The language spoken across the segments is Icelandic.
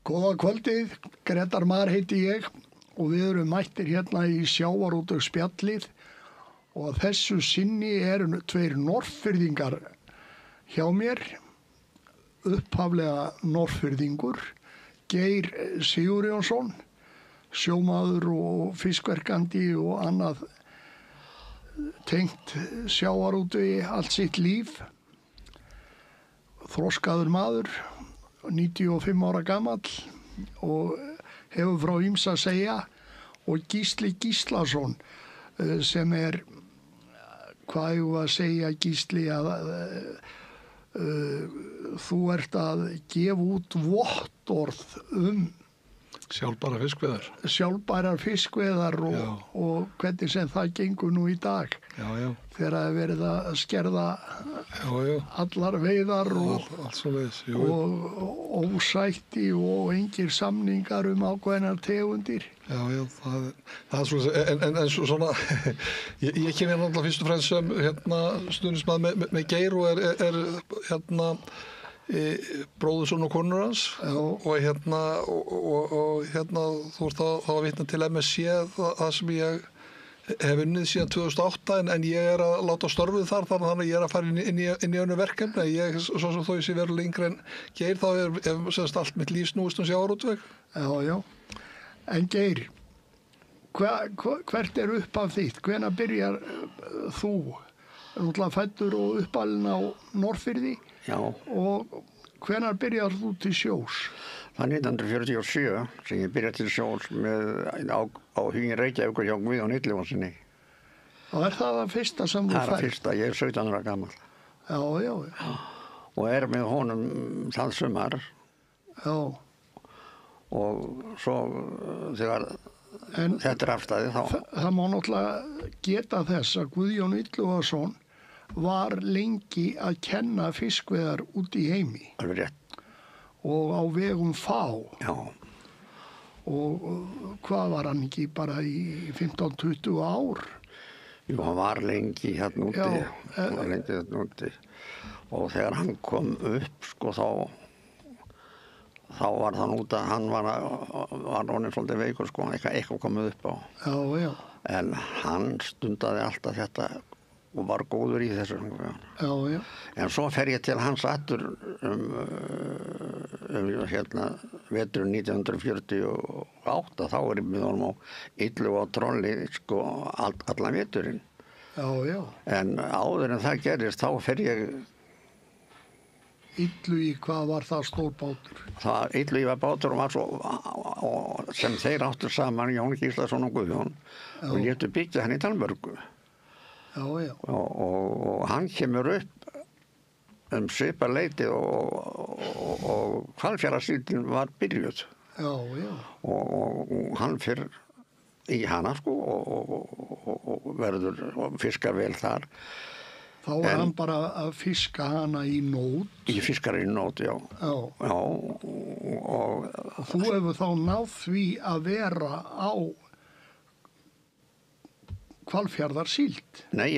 Góða kvöldið, Grétar Mar heiti ég og við erum mættir hérna í sjávarútvegsspjallið og að þessu sinni eru tveir norðfirðingar hjá mér, upphaflega norðfirðingur, Geir Sigurjónsson, sjómaður og fiskverkandi og annað tengt sjávarútvegi allt sitt líf, þroskaður maður, 95 ára gamall og hefur frá ýmsu að segja, og Gísli Gíslason sem hvað ég var að segja Gísli, að þú ert að gefa út vottorð sjálfbærar fiskveiðar og hvernig sem það gengur nú í dag. Þegar það er verið að skerða allar veiðar og ósætti og engir samningar ákveðnar tegundir. Það er svona, en svona ég kem hérna alltaf fyrst og fremst sem stuðningsmaður með Geir og er bróðurson og konur hans og þú ert þá að vitna til MSC, það sem ég hef unnið síðan 2008 en ég er að láta störfið þar þannig að ég er að fara inn í önnur verkefni. Ég, svo sem þó ég sé verulega yngri en Geir, þá er allt mitt líf snúist sjávarútveg. Já. En Geir, hvert er upphaf þitt? Hvenær byrjar þú? Náttúrulega fæddur og uppalinn á Norðfirði. Já. Og hvenær byrjar þú til sjós? Það 1947 sem ég byrjaði til sjós á Huginn Reykjavík hjá Guðjón Illugasyni. Og það fyrsta sem þú færð? Það fyrsta, ég er 17 ára gamall. Já. Og er með honum það sumar. Já. Og svo þegar þetta afstæði þá. Það má náttúrulega geta þess að Guðjón Illugason var lengi að kenna fiskveiðar út í heimi. Alveg rétt. Og á vegum FÁ. Já. Og hvað var hann ekki bara í 15-20 ár? Jú, hann var lengi hérna úti. Og þegar hann kom upp, þá var það út að hann var orðinn svolítið veikur, eitthvað komið upp á. Já. En hann stundaði alltaf þetta og var góður í þessu. Já. En svo fer ég til hans aftur veturinn 1948, þá er ég með honum á Illu og Trolli allan veturinn. Já. En áður en það gerist, þá fer ég. Illu í hvað var það stór bátur? Illu í var bátur og var svo, sem þeir áttu saman, Jón Gíslason og Guðjón, og létu byggja hann í Danmörku. Já. Og hann kemur upp svipað leyti og Hvalfjarðarsíldin var byrjuð. Já. Og hann fer í hana og verður og fiskar vel þar. Þá var hann bara að fiska hana í nót? Í fiskar í nót, já. Já. Og þú hefur þá náð því að vera á Hvalfjarðarsíld? Nei,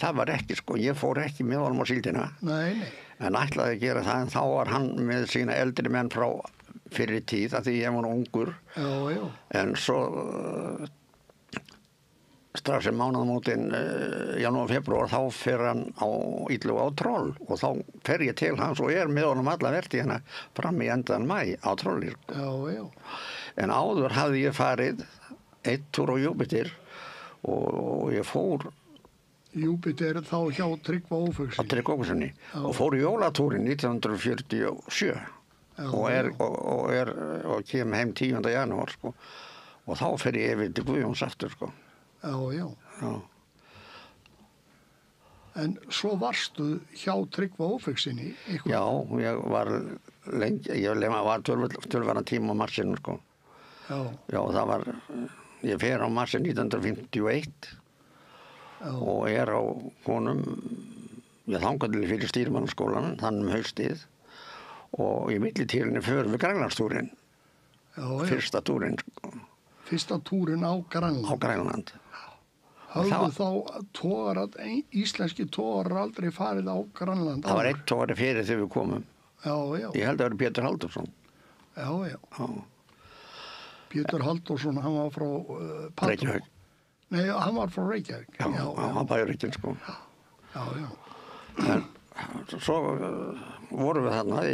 það var ekki, ég fór ekki með honum á síldina. Nei. En ætlaði að gera það, en þá var hann með sína eldri menn frá fyrri tíð, af því ég var ungur. Já. En svo strax mánaðamótin janúar, febrúar, þá fer hann á Illu á Troll og þá fer ég til hans og er með honum alla vertíðina fram í endan maí á Trolli. Já. En áður hafði ég farið einn túr á Júpíter og ég fór Júpíter þá hjá Tryggva Ófeigssyni. Á Tryggva Ófeigssyni og fór í jólatúrin 1947 og kem heim 10. janúar og þá fer ég yfir til Guðjóns aftur. Já. En svo varstu hjá Tryggva Ófeigssyni? Já, ég var lengi, ég var 12 tíma á marsinu. Já, það var. Ég fer á marsi 1951 og er á honum, þangað til fyrir stýrimannaskólann, þannig haustið og í millitíðinni förum við Grænlandstúrin. Fyrsta túrin. Fyrsta túrin á Grænland? Á Grænland. Hafðu þá íslenski togarar aldrei farið á Grænland? Það var einn togari fyrir þegar við komum. Já. Ég held að það var Pétur Halldórsson. Já. Já. Pétur Halldórsson, hann var frá Patró. Reykjavík. Nei, hann var frá Reykjavík. Já, hann var bæjarríkinn, sko. Já. En svo vorum við þarna í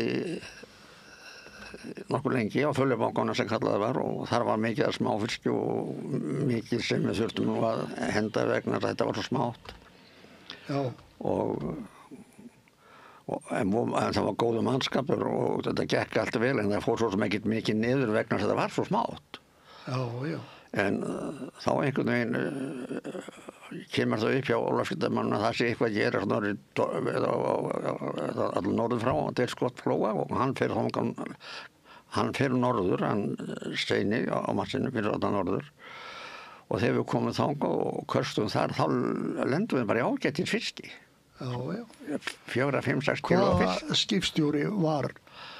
nokkuð lengi á Följubankana sem kallaði var og þar var mikið af smáfiski og mikið sem við þurftum nú að henda vegna þetta var svo smátt. Já. En það var góður mannskapur og þetta gekk allt vel en það fór svo sem ekkert mikið niður vegna þess að þetta var svo smátt. Já. En þá einhvern veginn kemur það upp hjá Ólafsvíkurmann að það sé eitthvað að gera allir norður frá til Skottflóa og hann fer norður, hann Steini á Marsinu fyrir allar norður og þegar við komum þangað og köstum þar þá lendum við bara í ágættir fiski. Já. 4, 5, 6 kíló fisk. Hvaða skipstjóri var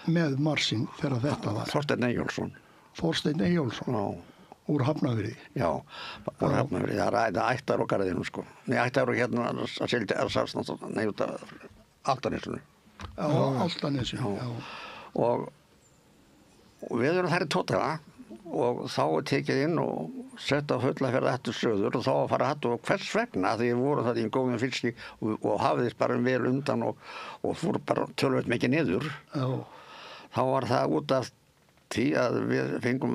með Marsin þegar þetta var? Þorsteinn Eyjólfsson. Þorsteinn Eyjólfsson? Já. Úr Hafnarfirði? Já, úr Hafnarfirði. Það er ættar og garðinum, sko. Nei, ættar og hérna að sildi að safsnátt, nei, út af Álftanesinu. Já, Álftanesinu, já. Og við erum þær í tótala og þá er tekið inn og sett á Fullaferð aftur söður og þá að fara að og hvers vegna því við vorum það í góðum fiski og hafið þess bara vel undan og fór bara tölvöld mikið niður. Já. Þá var það út af því að við fengum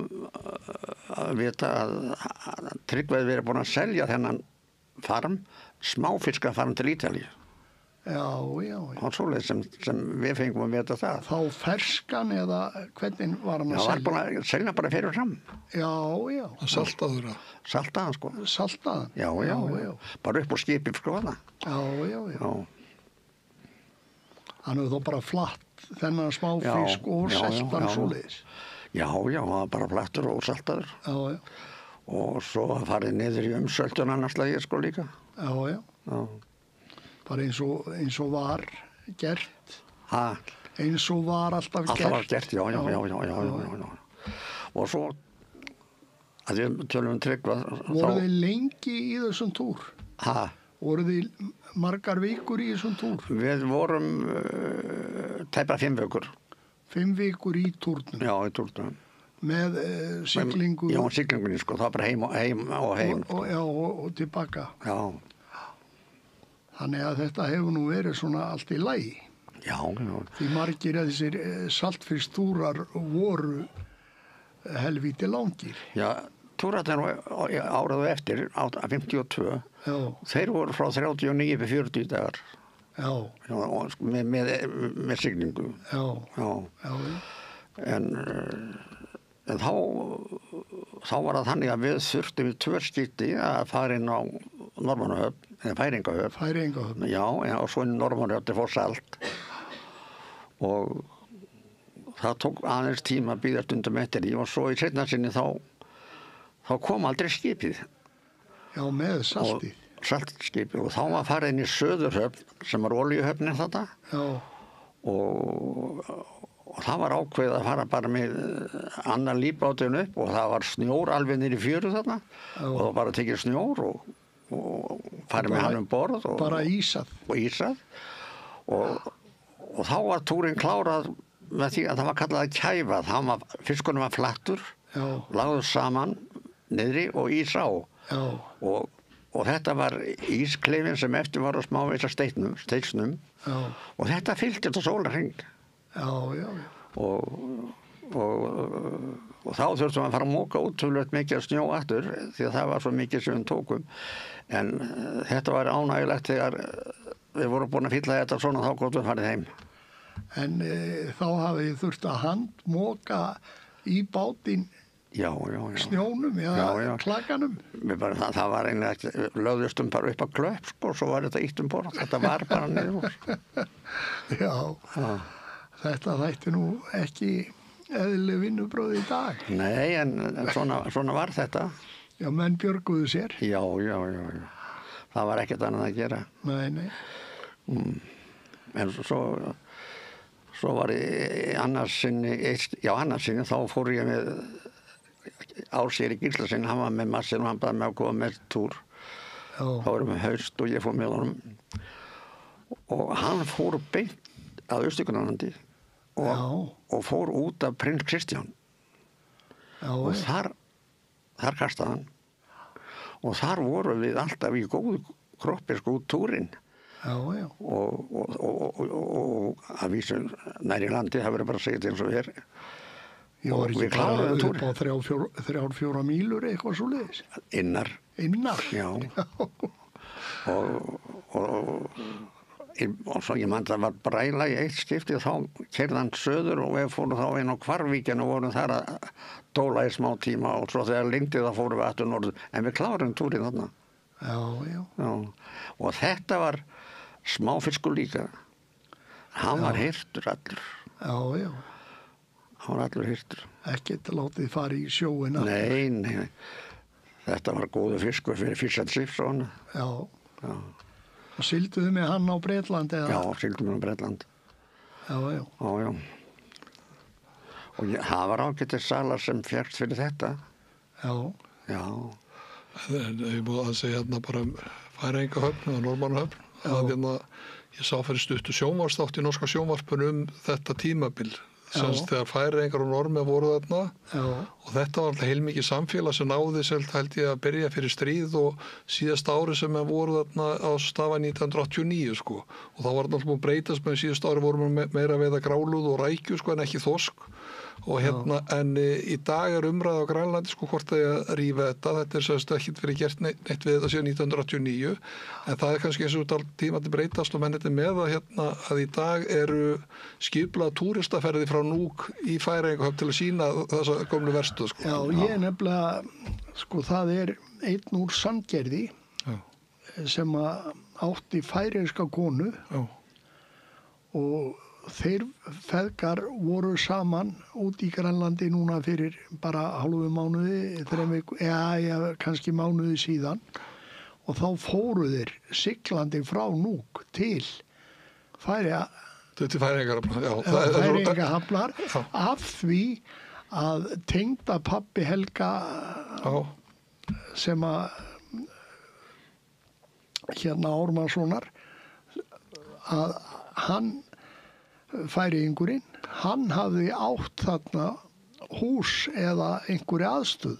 að vita að Tryggveið verið búin að selja þennan farm, smáfiskafarm til Ítalíu. Já. Og svoleiðis sem við fengum að vita það. Þá ferskan eða hvernig var hann að selja? Já, var búin að selja bara fyrir fram. Já. Saltaður það? Saltaðan, sko. Saltaðan? Já. Bara upp á skipi, sko, það. Já. Hann hefur þó bara flatt þennan smáfisk og seltan svoleiðis. Já, það var bara flattur og saltaður. Já. Og svo farið niður í umsöldun annars lagi, sko, líka. Já. Bara eins og var gert. Eins og var alltaf gert. Alltaf var gert, já. Og svo, að við tölum Tryggva. Voru þið lengi í þessum túr? Voru þið margar vikur í þessum túr? Við vorum tæpa 5 vikur. 5 vikur í túrnum? Já, í túrnum. Með siglingu? Já, siglingunni, sko. Það var bara heim. Og tilbaka? Já. Þannig að þetta hefur nú verið svona allt í lagi. Já. Því margir að þessir saltfisktúrar voru helvíti langir. Já. Túrarnir árað og eftir, 52, þeir voru frá 39 til 40 dagar. Já. Með siglingu. Já. En þá var það þannig að við þurftum í 2 skipti að fara inn á Norðmannahöfn, eða Færingahöfn. Já, og svo inn í Norðmannahöfn til Fossalt. Og það tók aðeins tíma að bíða stundum eftir því og svo í seinna sinni þá kom aldrei skipið. Já, með saltið. Saltskipið og þá var farið inn í Söðurhöfn sem var olíuhöfnin þetta. Já. Og það var ákveðið að fara bara með annan lífbátinn upp og það var snjór alveg niður í fjöru þarna. Já. Og það var bara tekið snjór og farið með hann borð. Bara ísað. Og ísað. Og þá var túrin klárað með því að það var kallað að kæfa. Fiskunum var flattur, lagður saman niðri og ís á. Og þetta var ískleifin sem eftir var á smávegis steinsnum og þetta fyllti þetta sólarhring. Já. Og þá þurftum að fara að móka útvöldlega mikið snjó aftur því að það var svo mikið sem við tókum. En þetta var ánægilegt þegar við vorum búin að fylla þetta svona þá gott við farið heim. En þá hafið þið þurft að handmóka í bátinn snjónum eða klakanum? Það var einlega, lögðustum bara upp á klöpp sko, og svo var þetta ítt borð. Þetta var bara niður. Já, þetta þætti nú ekki eðlileg vinnubröð í dag. Nei, en svona var þetta. Já, menn björguðu sér. Já. Það var ekkert annað að gera. Nei. En svo var annars sinni þá fór ég með Ásgeir Gíslason, hann var með Marsin og hann baði mig að koma með túr. Þá varum við haust og ég fór með honum og hann fór beint að Austurgrænlandi og fór út af prins Kristján og þar kastaði hann og þar vorum við alltaf í góðu kroppi sko út túrin og að vísu nær í landi það verður bara að segja þetta eins og ég var ekki bara upp á 3-4 mílur eitthvað svoleiðis innar já og svo ég man það var bræla í eitt skipti og þá keyrði hann söður og við fórum þá inn á Hvarvíkinn og vorum þar að dóla í smá tíma og svo þegar lengdi þá fórum við aftur norður en við klárum túrin þarna já og þetta var smáfiskur líka hann var hirtur allur já hann var allur hirtur ekkert látið fara í sjóina nei þetta var góðu fiskur fyrir Fish and Chips og hann já og silduðu með hann á Bretland eða? Já, silduðu með á Bretland já og það var ágættir salar sem fékkst fyrir þetta já ég búið að segja hérna bara Færeyingahöfn og Norðmannahöfn að ég sá fyrir stuttu sjónvarsþátt í norska sjónvarpinu þetta tímabil semst þegar Færeyingar og Norðmenn voru þarna og þetta var alltaf heilmikið samfélag sem náði held ég að byrja fyrir stríð og síðasta ári sem voru þarna á stafa 1989 sko og þá var þetta alltaf búin að breytast með síðasta ári vorum við meira að veiða grálúð og rækju sko en ekki þorsk og en í dag umræða á Grænlandi sko hvort það að rífa þetta semst ekkert verið gert neitt við þetta síðan 1989 en það kannski eins og tímandi breytast og menn þetta með að í dag eru skipulagðar túristaferðir frá Núk í Færeyingahöfn til að sýna þessa gömlu verstu sko. Já, ég nefnilega sko það einn úr Sandgerði sem átti færeyska konu og þeir feðgar voru saman út í Grænlandi núna fyrir bara hálfu mánuði, kannski mánuði síðan og þá fóru þeir siglandi frá Núk til Færeyingahafnar af því að tengda pabbi Helga sem að Ármannssonar að hann Færeyingurinn, hann hafði átt þarna hús eða einhverja aðstöð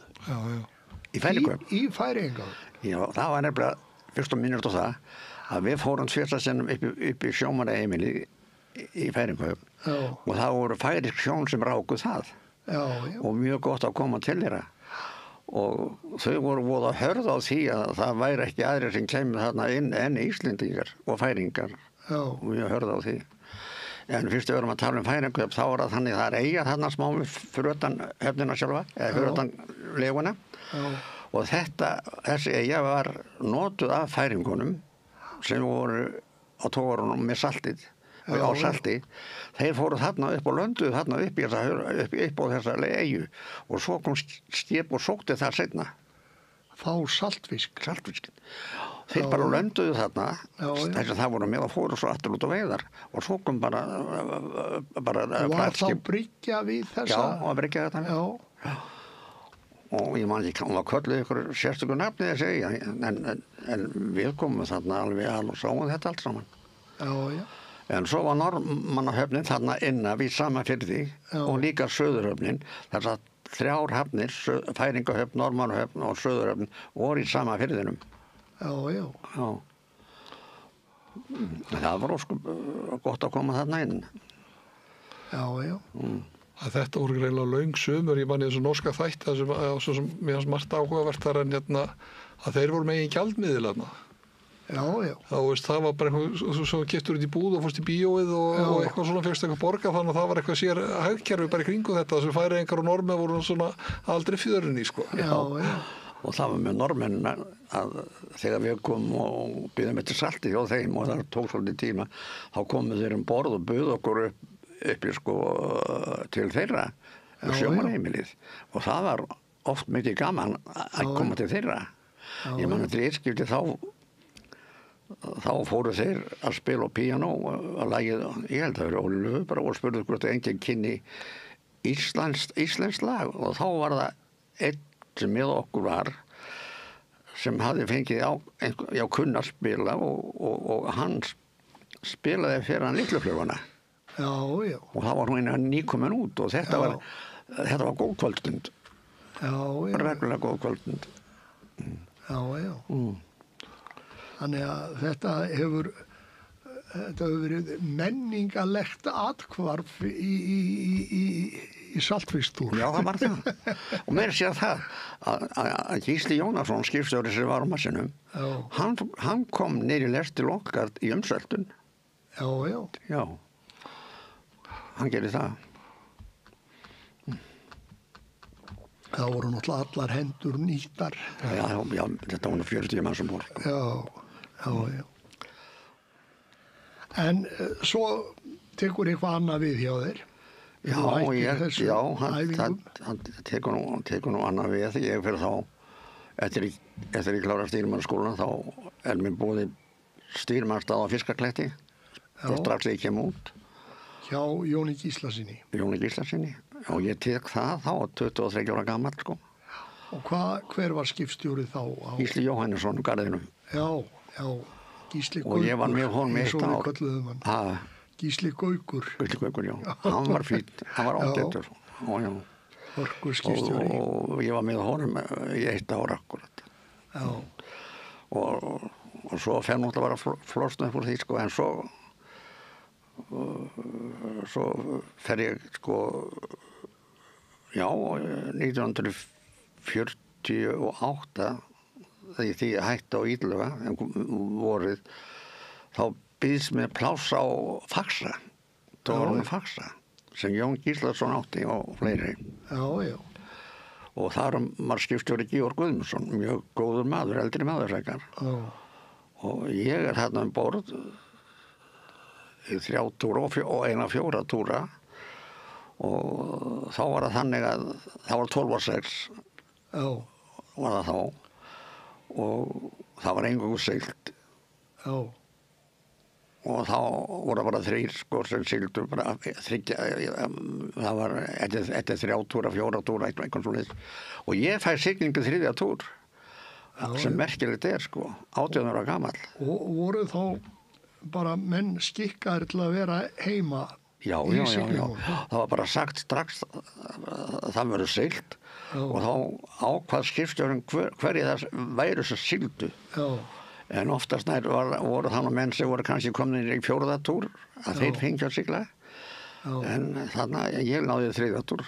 í Færeyingahöfn. Já, það var nefnilega fyrst og minnur á það að við fórum sveitarsteinum upp í sjómannaheimili í Færeyingahöfn og það voru færeysk sjón sem rákuð það og mjög gott að koma til þeirra og þau voru voða hörð á því að það væri ekki aðrir sem kemur þarna inn en Íslendingar og Færeyingar og mjög hörð á því en fyrst við vorum að tala Færeyingahöfn þá var það þannig að það eiga þarna smá fyrir utan höfnina sjálfa eða fyrir utan leguna og þessi eiga var notuð af Færeyingunum sem voru á tógarunum með saltið á salti, þeir fóru þarna upp og lönduðu þarna upp á þessa eyju og svo kom skip og sótti það seinna fá saltfiskinn þeir bara lönduðu þarna þess að það voru með og fóru svo aftur út á veiðar og svo kom bara var þá bryggja við þessa? Já, var bryggja þetta og ég man ekki, hún var kölluð ykkur sérstöku nafni þessi en við komum þarna alveg og sáum þetta allt saman en svo var Norðmannahöfnin þarna innan við sama firði og líka Söðurhöfnin þess að 3 hafnir Færeyingahöfn, Norðmannahöfn og Söðurhöfn voru í sama firðinum það var gott að koma þarna inn Þetta voru greiðlega löng sumur, ég man í þessu norska þætti sem mér fannst margt áhugavert þar en að þeir voru megin gjaldmiðil þarna. Það var bara eitthvað, svo getur út í búð og fórst í bíóið og eitthvað svona fyrst eitthvað borga þannig að það var eitthvað sér hagkerfi bara í kringu þetta sem Færeyingar og Norðmenn voru svona aldrei fjörunni sko. Og það var með Norðmenn að þegar við komum og byggðum eftir salti hjá þeim og það tók svolítið tíma þá komu þeir borð og buðu okkur uppi sko til þeirra sjómanheimilið og það var oft mikið gaman að koma til þeirra ég man eftir einskipti þá fóru þeir að spila á píanó að lagið, ég held að það verið Óli Löfberg og spurðu hvort enginn kynni íslenskt lag og þá var það einn sem með okkur var sem hafði fengið kunna spila og hann spilaði fyrir hann Litlufluguna Já, já. Og það var hún nýkomin út og þetta var góð kvöldstund. Já, já. Reglulega góð kvöldstund. Já, já. Þannig að þetta hefur verið menningalegt athvarf í saltfiskstúr. Já, það var það. Og meira sé það að Gísli Jónasson, skipstjóri sem var á Massinum, hann kom niður í lestil okkar í umsöldun. Já, já. Já, hann gerði það. Það voru náttúrulega allar hendur nýttar. Já, þetta voru 40 mann sem voru. Já. En svo tekur eitthvað annað við hjá þér? Hann tekur nú annað við. Ég fyrir þá, eftir ég klára stýrimannsskólan, þá mér búið stýrimannsstað á Fiskakletti. Og strax ég kem út. Hjá Jóni Gíslasyni? Jóni Gíslasyni. Og ég tek það þá 23 ára gamall, sko. Og hver var skipstjórið þá? Gísli Jóhannesson, Garðinum. Já, Gísli Gaukur. Og ég var með honum 1 ár. Eins og við kölluðum hann. Gísli Gaukur. Gísli Gaukur, já. Hann var fýtt, hann var ágætur. Hörkur skipstjóri. Og ég var með honum í 1 ár akkurat. Já. Og svo fer náttúrulega bara flosna upp úr því, sko, en svo fer ég, sko, 1948 þegar ég hætti á Ídluga vorið, þá býðst mér pláss á Faxa, Faxa, sem Jón Gíslason átti og fleiri. Já. Og þar var skipstjóri Georg Guðmundsson, mjög góður maður, eldri maður frekar. Og ég hérna borð í 3 túra og 4 túra. Og þá var það þannig að það var 12:06 var það þá og það var eingöngu siglt og þá voru bara 3 sko sem sigldu bara það var eftir 3 túra, 4 túra eitthvað svoleiðis og ég fæ siglingu 3. túr sem merkilegt sko 18 ára gamall. Og voru þá bara menn skikkaðir til að vera heima? Já. Það var bara sagt strax að það verður siglt og þá ákvað skipstjórinn hverju það væru sem sigldu. En oftast nær voru þannig menn sem voru kannski komin í 4. túr að þeir fengja að sigla. En þannig að ég náði 3. túr.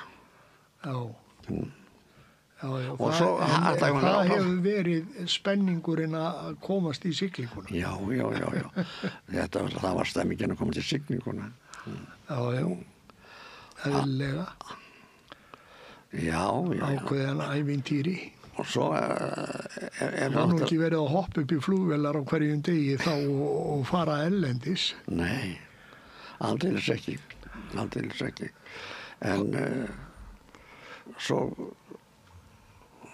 Og það hefur verið spenningurinn að komast í siglinguna. Já. Það var stemmingin að komast í siglinguna. Já, eðlilega. Já. Ákveðan ævintýri. Og svo það nú ekki verið að hoppa upp í flugvélar á hverjum degi þá og fara ellendis. Nei, aldeilis ekki. En svo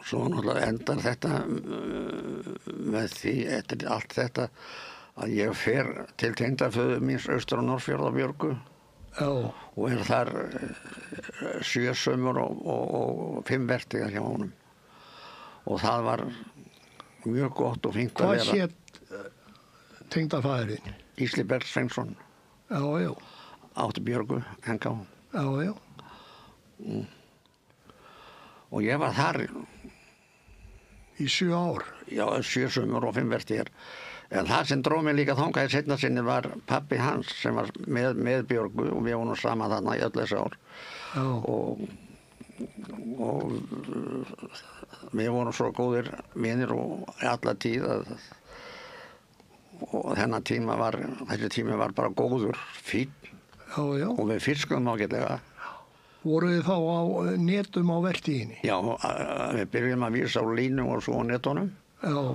náttúrulega endar þetta með því eftir allt þetta að ég fer til tengdaföður míns austur á Norðfjarðarbjörgu og þar 7 sumur og 5 vertíðar hjá honum og það var mjög gott og fínt að vera. Hvað hét tengdafæðurinn? Gísli Berg Sveinsson. Já. Átti Björgu, Henga. Já. Og ég var þar í 7 ár? Já, 7 sumur og 5 vertíðar. En það sem dróð mig líka þangað í seinna sinni var pabbi hans sem var með Björgu og við vorum saman þarna í öll þessi ár. Og við vorum svo góðir vinir og alla tíð og þessi tími var bara góður, fínn og við fiskum ágætlega. Voruð þið þá á netum á vertíðinni? Já, við byrjum að vísa á línu og svo á netunum. Já.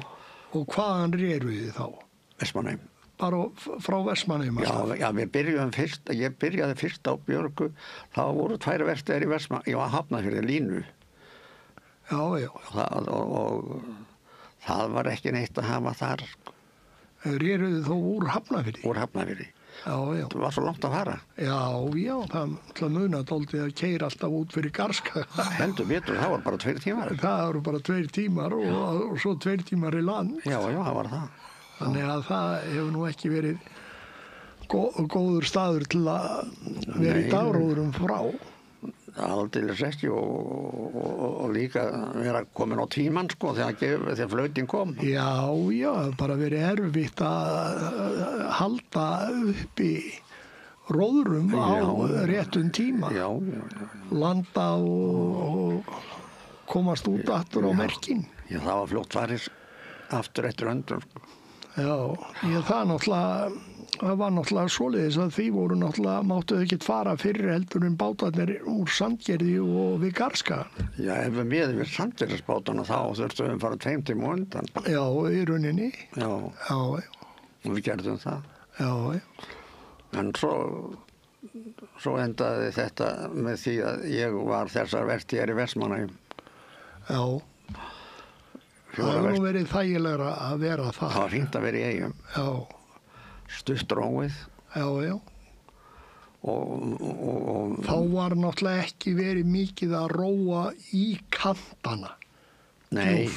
Og hvaðan reruð þið þá? Vestmannaheim. Bara frá Vestmannaheim? Já, ég byrjaði fyrst á Björgu, þá voru 2 vertíðar í Vestmannaheim, ég var Hafnarfirði línu. Já. Og það var ekki neitt að hafa þar. Reruð þið þó úr Hafnarfirði? Úr Hafnarfirði. Já. Það var svo langt að fara. Já, það munar dálítið að keyra alltaf út fyrir Garska. Heldur betur, það var bara 2 tímar. Það voru bara 2 tímar og svo 2 tímar í land. Já, það var það. Þannig að það hefur nú ekki verið góður staður til að vera í dagróðurum frá. Aldeilis ekki og líka vera komin á tímann sko þegar flautin kom. Já, bara verið erfitt að halda uppi róðurum á réttum tíma. Já. Landa og komast út aftur á merkin. Já, það var fljótt farið aftur eftir öndur. Já, það var náttúrulega svoleiðis að því voru náttúrulega, máttuðu ekkert fara fyrir heldur en bátarnir úr Sandgerði og við Garðskaga. Já, ef við miðum við Sandgerðisbátana þá þurftum við fara 2 tíma undan. Já, í rauninni. Já. Og við gerðum það. Já. En svo endaði þetta með því að ég var þessar vertíðar í Vestmannaeyjum. Já. Það hefur nú verið þægilegra að vera það. Það var fínt að vera í Eyjum. Já. Stutt róið. Já. Og þá var náttúrulega ekki verið mikið að róa í kantana. Nei.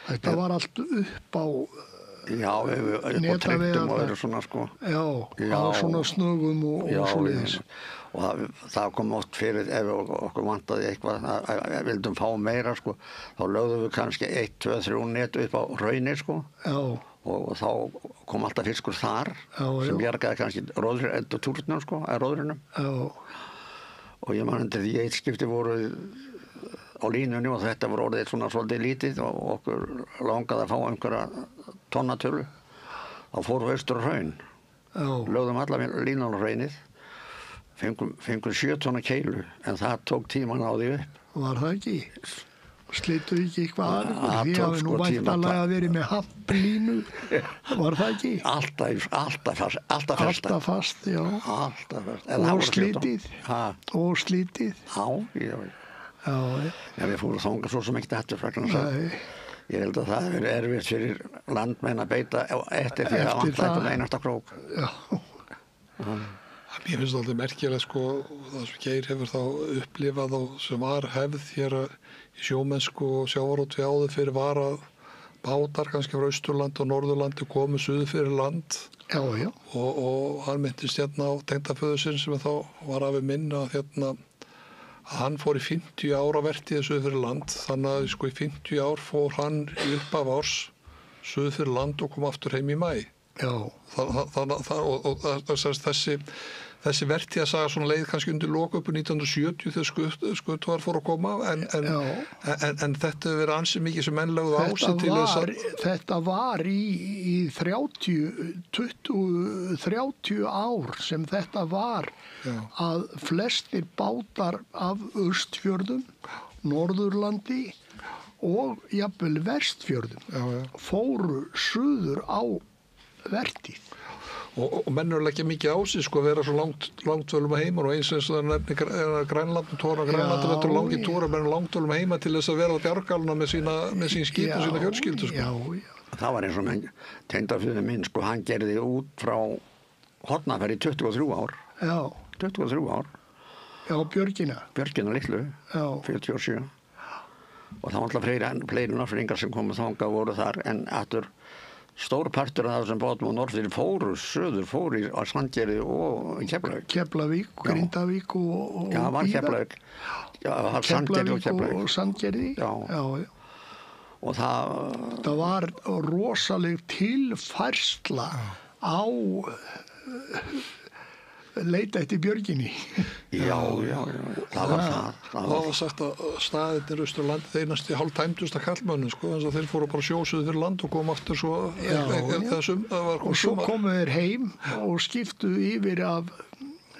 Þetta var allt upp á upp á tryggtum og öðru svona sko. Já, á svona snögum og svoleiðis. Og það kom oft fyrir ef okkur vantaði eitthvað að vildum fá meira sko, þá lögðum við kannski 1, 2, 3 net upp á hraunir sko. Já. Og þá kom alltaf fiskur þar sem bjargaði kannski túrnum sko, eða róðrinum. Já. Og ég man undir því eitt skipti voru á línunni og þetta voru orðið svona svolítið lítið og okkur langaði að fá einhverja tonnatölu. Þá fórum við austur á hraun. Já. Lögðum alla línan á hraunið. Fengum 7 tonna keilu en það tók tíman á því upp. Var það ekki? Slituðu ekki eitthvað aðeins? Því hafi nú væntanlega verið með hafnlínu. Var það ekki? Alltaf fast. Alltaf fast, já. Alltaf fast. Og slitið. Og slitið. Já. Já, við fórum þangað svo sem ekkert eftir frækna það. Ég held að það hefur verið erfitt fyrir landmenn að beita eftir því að vanta eitthvað einasta krók. Já. Mér finnst það alltaf merkilegt sko, það sem Geir hefur þá upplifað og sem var hefð hér í sjómennsku og sjávarútvegi áður fyrir var að bátar kannski frá Austurlandi og Norðurlandi komu suður fyrir land. Já. Og hann myndist hérna á tengdaföður sinn sem þá var afi minn að að hann fór í 50 ára vertíð suður fyrir land, þannig að sko í 50 ár fór hann í uppaf árs suður fyrir land og kom aftur heim í maí. Já. Þessi vertíðasaga svona leið kannski undir lok upp 1970 þegar Skutvar fór að koma en þetta hefur verið ansi mikið sem menn lögðu á sig til þess að þetta var í 30 ár sem þetta var að flestir bátar af Austfjörðum, Norðurlandi og jafnvel Vestfjörðum fóru suður á vertíð. Og menn eru ekki mikið á sig sko að vera svo langt völum að heima og eins og það nefnir Grænland og tóra Grænland og þetta er langið tóra menn langt völum að heima til þess að vera á bjargalna með sín skip og sína fjölskyldu sko. Já. Það var eins og menn tengdaföður minn sko, hann gerði út frá Hornafirði í 23 ár. Já. 23 ár. Já, Björgina litlu. Já. 47. Og það var alltaf fleiri norðfirðingar sem komu þangað voru þar en aftur stór partur af þessum bátum og norðfirði fóru á Sandgerði og Keflavík, Grindavík og Já, það var Keflavík. Já, það var Sandgerði og Keflavík. Og Sandgerði. Já. Og það var rosaleg tilfærsla á leita eftir Björginni. Já, það var það. Það var sagt að staðirnir Austurlandi þeir næstu hálftæmdust að kallmönnum sko, þannig að þeir fóru bara sjósuðu fyrir land og kom aftur svo og svo komu þeir heim og skiptu yfir af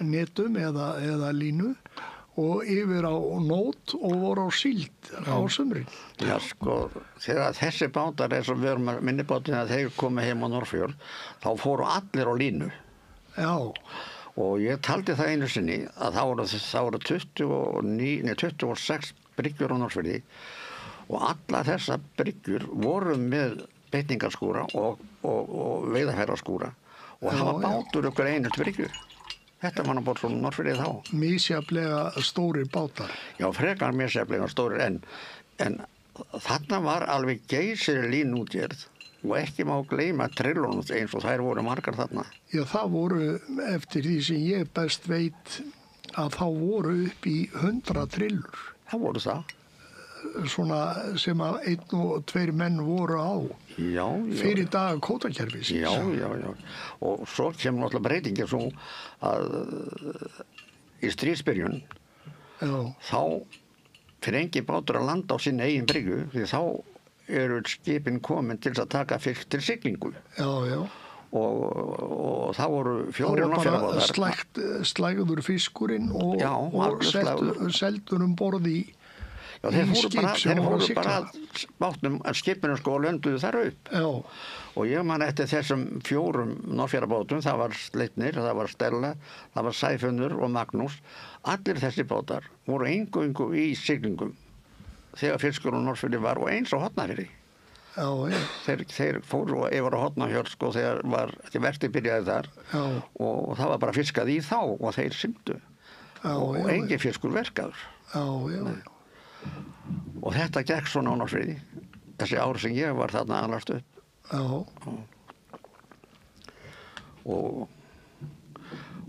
netum eða línu og yfir á nót og voru á síld á sumrin. Já, sko, þegar þessi bátar eins og við erum að minnibátin að þeir komu heim á Norðfjörð, þá fóru allir á línu. Já. Og ég taldi það einu sinni að það voru 26 bryggjur á Norðfirði og alla þessa bryggjur voru með beitningarskúra og veiðarfæraskúra og það var bátur ykkur einu bryggjur. Þetta var náttúrulega svona Norðfirði þá. Misjaflega stórir bátar. Já, frekar misjaflega stórir en þarna var alveg geysir línútgerð Og ekki má gleyma trillunum eins og þær voru margar þarna. Já, það voru, eftir því sem ég best veit, að þá voru upp í 100 trillur. Það voru það. Svona sem að 1 og 2 menn voru á. Já. Fyrir dag kvótakerfisins. Já. Og svo kemur náttúrulega breytingin svo að í stríðsbyrjun þá fyrir engin bátur að landa á sinni eigin bryggju því þá eru skipin komin til að taka fisk til siglingu. Já. Og það voru 4 náttúrubátar. Það var bara slægður fiskurinn og seldur borð í skip sem voru að sigla. Bátnum að skipinu lönduðu þar upp. Já. Og ég man eftir þessum 4 Norðfjarðarbátum, það var Sleipnir, það var Stella, það var Sæfundur og Magnús. Allir þessi bátar voru eingöngu í siglingum þegar fiskur og Norðfjörði var og eins á Hornafirði. Já. Þeir fóru yfir á Hornafjörð þegar vertið byrjaði þar. Já. Og það var bara fiskað í þá og þeir sigldu. Og engin fiskur verkaður. Já. Og þetta gekk svona á Norðfirði þessi ár sem ég var þarna aðlast upp. Já. Og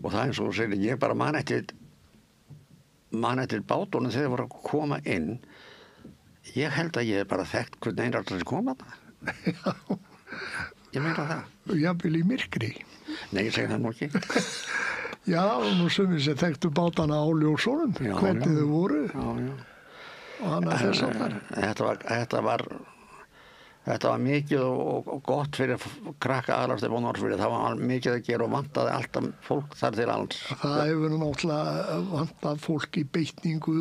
það eins og þú segir, ég bara man eftir bátunum þegar þeir voru að koma inn. Ég held að ég bara þekkt hvernig einar allir koma þarna. Já. Ég meina það. Jafnvel í myrkri. Nei, ég segi það nú ekki. Já, nú sumir sem þekktu bátana á ljósunum, hvernig þau voru. Já. Og hann að þess að þar. Þetta var mikið og gott fyrir krakka aðlast upp á Norðfirði. Það var mikið að gera og vantaði alltaf fólk þar til alls. Það hefur náttúrulega vantað fólk í beitningu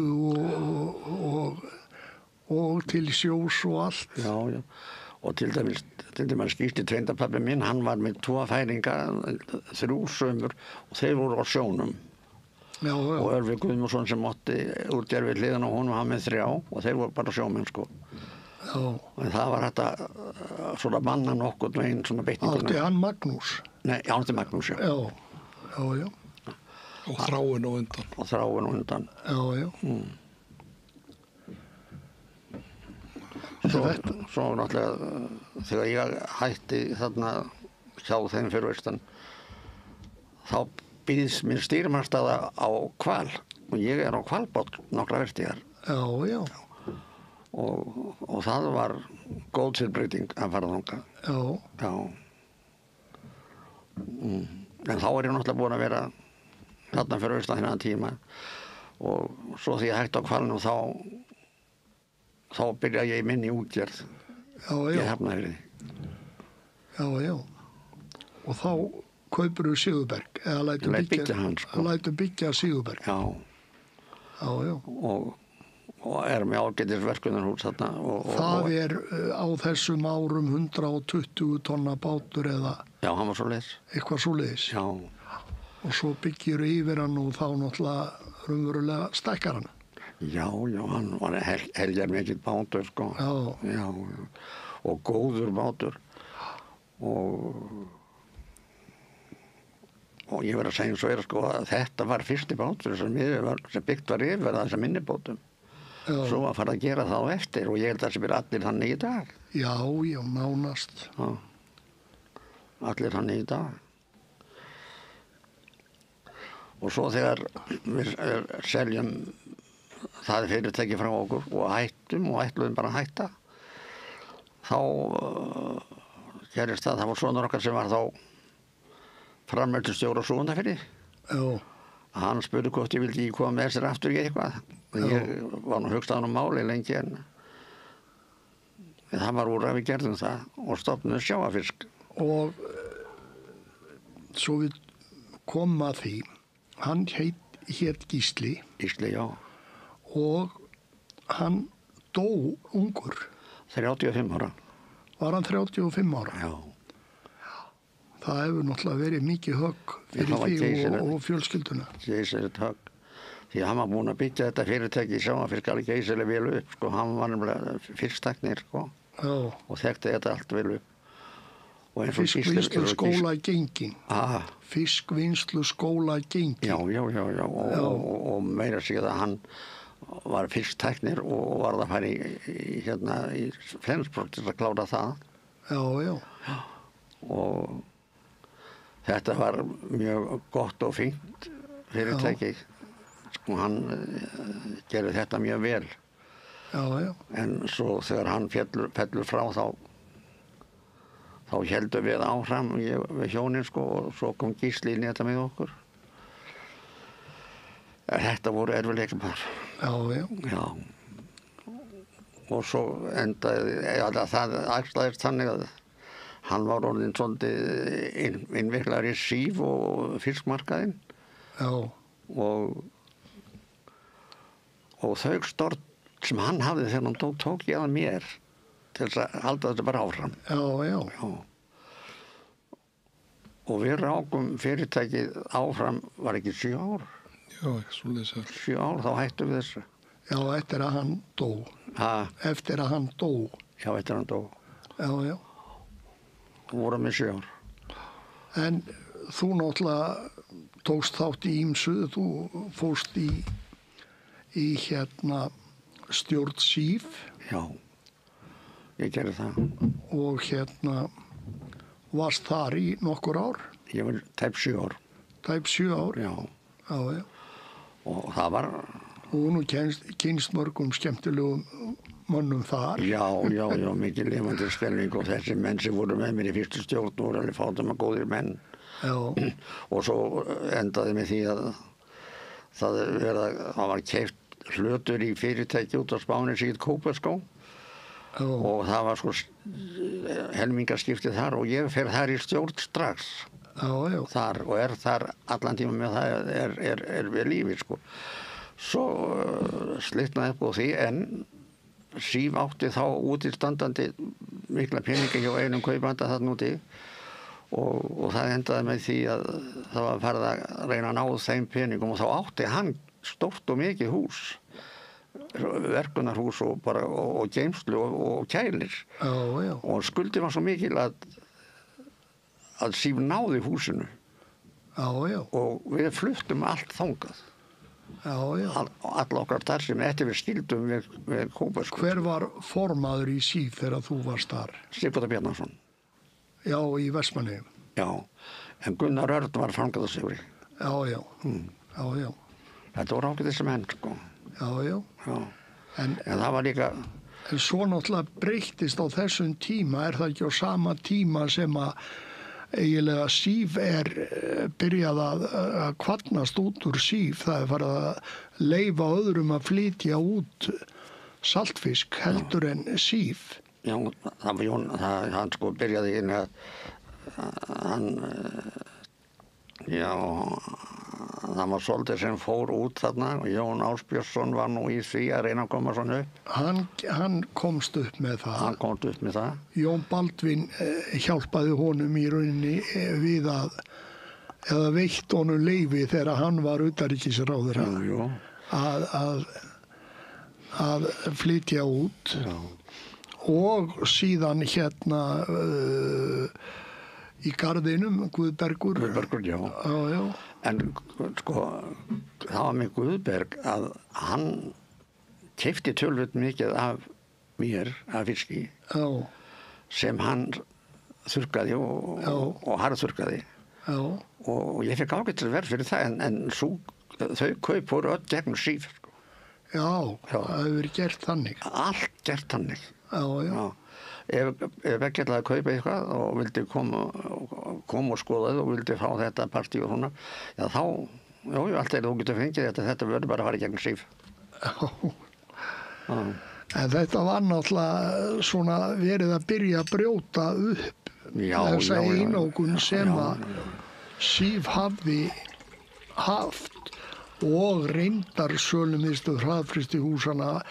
og til sjós og allt. Já. Og til dæmis skýrti tveindapabbi minn, hann var með 2 færinga, 3 sömur og þeir voru á sjónum. Já. Og Örvi Guðmundsson sem mátti útgerð við hliðina og honum hann með 3 og þeir voru bara sjómenn sko. Já. En það var þetta svona manna nokkurn veginn svona beitninguna. Átti hann Magnús? Nei, átti Magnús, já. Já. Og Þráin og undan. Já. Svo náttúrulega þegar ég hætti þarna hjá þeim fyrir austan þá býðist mér stýrimannsstaða á Hval og ég er á Hvalbát nokkra vertíðar. Já. Og það var góð tilbreyting að fara þangað. Já. En þá er ég náttúrulega búin að vera þarna fyrir austan þennan tíma og svo því ég hætti á Hvalnum þá byrjaði ég minni útgerð. Ég Hafnarfirði. Já. Og þá kaupirðu Sigurberg eða lætur byggja Sigurberg. Já. Og með ágætis verkunarhús þarna. Það er á þessum árum 120 tonna bátur eða... Já, hann var svoleiðis. Eitthvað svoleiðis. Já. Og svo byggir yfir hann og þá náttúrulega raunverulega stækkar hann. Já, hann var heljar mikill bátur, sko. Já. Og góður bátur. Og ég verð að segja svo sko að þetta var fyrsti bátur sem byggt var yfir þessa minnibátum. Svo að fara að gera það á eftir og ég held að það sem er allir þannig í dag. Já, nánast. Já. Allir þannig í dag. Og svo þegar við seljum það fyrirtæki frá okkur og ætluðum bara að hætta, þá gerist það var sonur okkar sem var þá framleiðslustjóri á Súgandafirði. Já. Hann spurði hvort ég vildi koma með þessir aftur í eitthvað. Ég var nú hugstað á máli lengi en það var úr að við gerðum það og stofnuðum sjávarfisk. Og svo við komum að því, hann hét Gísli. Gísli, já. Og hann dó ungur. 35 ára. Var hann 35 ára? Já. Það hefur náttúrulega verið mikið högg fyrir því og fjölskylduna. Geysilegt högg. Því hann var búinn að byggja þetta fyrirtæki í sjávarfisk alveg geysilega vel upp, sko. Hann var nefnilega fiskstæknir, sko. Já. Og þekkti þetta allt vel upp. Fiskvinnslu skóla gengin. Fiskvinnslu skóla gengin. Já. Og meira sig að hann var fiskstæknir og var að fara í Flensborg til að klára það. Já. Og þetta var mjög gott og fínt fyrirtæki. Sko hann gerði þetta mjög vel. Já. En svo þegar hann fellur frá þá heldum við áfram við hjónin sko og svo kom Gísli inn í þetta með okkur. Þetta voru erfiðleikir bara. Já. Og svo endaði, það ætlaðist þannig að hann var orðinn svolítið innviklaður í síf og fiskmarkaðinn. Já. Og þau stort sem hann hafði þegar hann tók ég að mér til þess að halda þetta bara áfram. Já. Og við rákum fyrirtækið áfram, var ekki 7 ár? Já, ekki svolítið. 7 ár, þá hættum við þessu. Já, eftir að hann dó. Eftir að hann dó. Já, eftir að hann dó. Já. Vorum við 7 ár. En þú náttúrulega tókst þátt í ýmsu, þú fórst í stjórn SÍF. Já, ég gerði það. Og varst þar í nokkur ár? Ég var tæp 7 ár. Tæp 7 ár? Já. Já. Og það var... Og nú kynst mörgum skemmtilegum mönnum þar. Já, mikið lifandi skelling og þessi menn sem voru með mér í fyrstu stjórn voru alveg fátum að góðir menn. Já. Og svo endaði með því að það var keypt hlutur í fyrirtæki út á Spáni sem hét Kóperskó. Og það var sko helmingaskiptið þar og ég fer þar í stjórn strax. Já. Þar og þar allan tíma með það er við lífi sko. Svo slitnaði upp á því en SÍF átti þá útistandandi mikla peninga hjá einum kaupanda þarna úti og það endaði með því að það var farið að reyna að ná þeim peningum og þá átti hann stórt og mikið hús, verkunarhús og geymslu og kælir. Já. Og skuldi var svo mikil að SÍF náði húsinu. Já. Og við fluttum allt þangað. Já. Alla okkar þar sem eftir við skildum við Kóperskó. Hver var formaður í SÍF þegar þú varst þar? Sighvatur Bjarnason. Já, í Vestmannaeyjum. Já, en Gunnar Örn var framkvæmdastjóri. Já. Þetta voru ágætis menn, sko. Já. En það var líka... En svo náttúrulega breyttist á þessum tíma, er það ekki á sama tíma sem að eiginlega SÍF byrjað að kvarnast út úr SÍF, það farið að leyfa öðrum að flytja út saltfisk heldur en SÍF. Já, það var Jón, hann sko byrjaði inn að það var svolítið sem fór út þarna og Jón Ásbjörnsson var nú í því að reyna að koma svona upp. Hann komst upp með það. Hann komst upp með það. Jón Baldvin hjálpaði honum í rauninni við eða veitt honum leyfi þegar hann var utanríkisráðherra að flytja út. Já. Og síðan í garðinum, Guðbergur. Guðbergur, já. En sko, það var með Guðberg að hann keypti tölvöld mikið af mér, af fiski, sem hann þurrkaði og harðþurrkaði. Og ég fekk ágættis verð fyrir það, en þau kaup voru öll gegn SÍF. Sko. Já, það hefur verið gert þannig. Allt gert þannig. Já. Ef ekki ætlaði að kaupa eitthvað og vildi koma og skoða þið og vildi fá þetta partí og svona, já þá, allt þú getur fengið þetta verður bara að fara gegn SÍF. En þetta var náttúrulega svona verið að byrja að brjóta upp þessa einokun sem að SÍF hafði haft og reyndar sölumiðstöð hraðfrystihúsana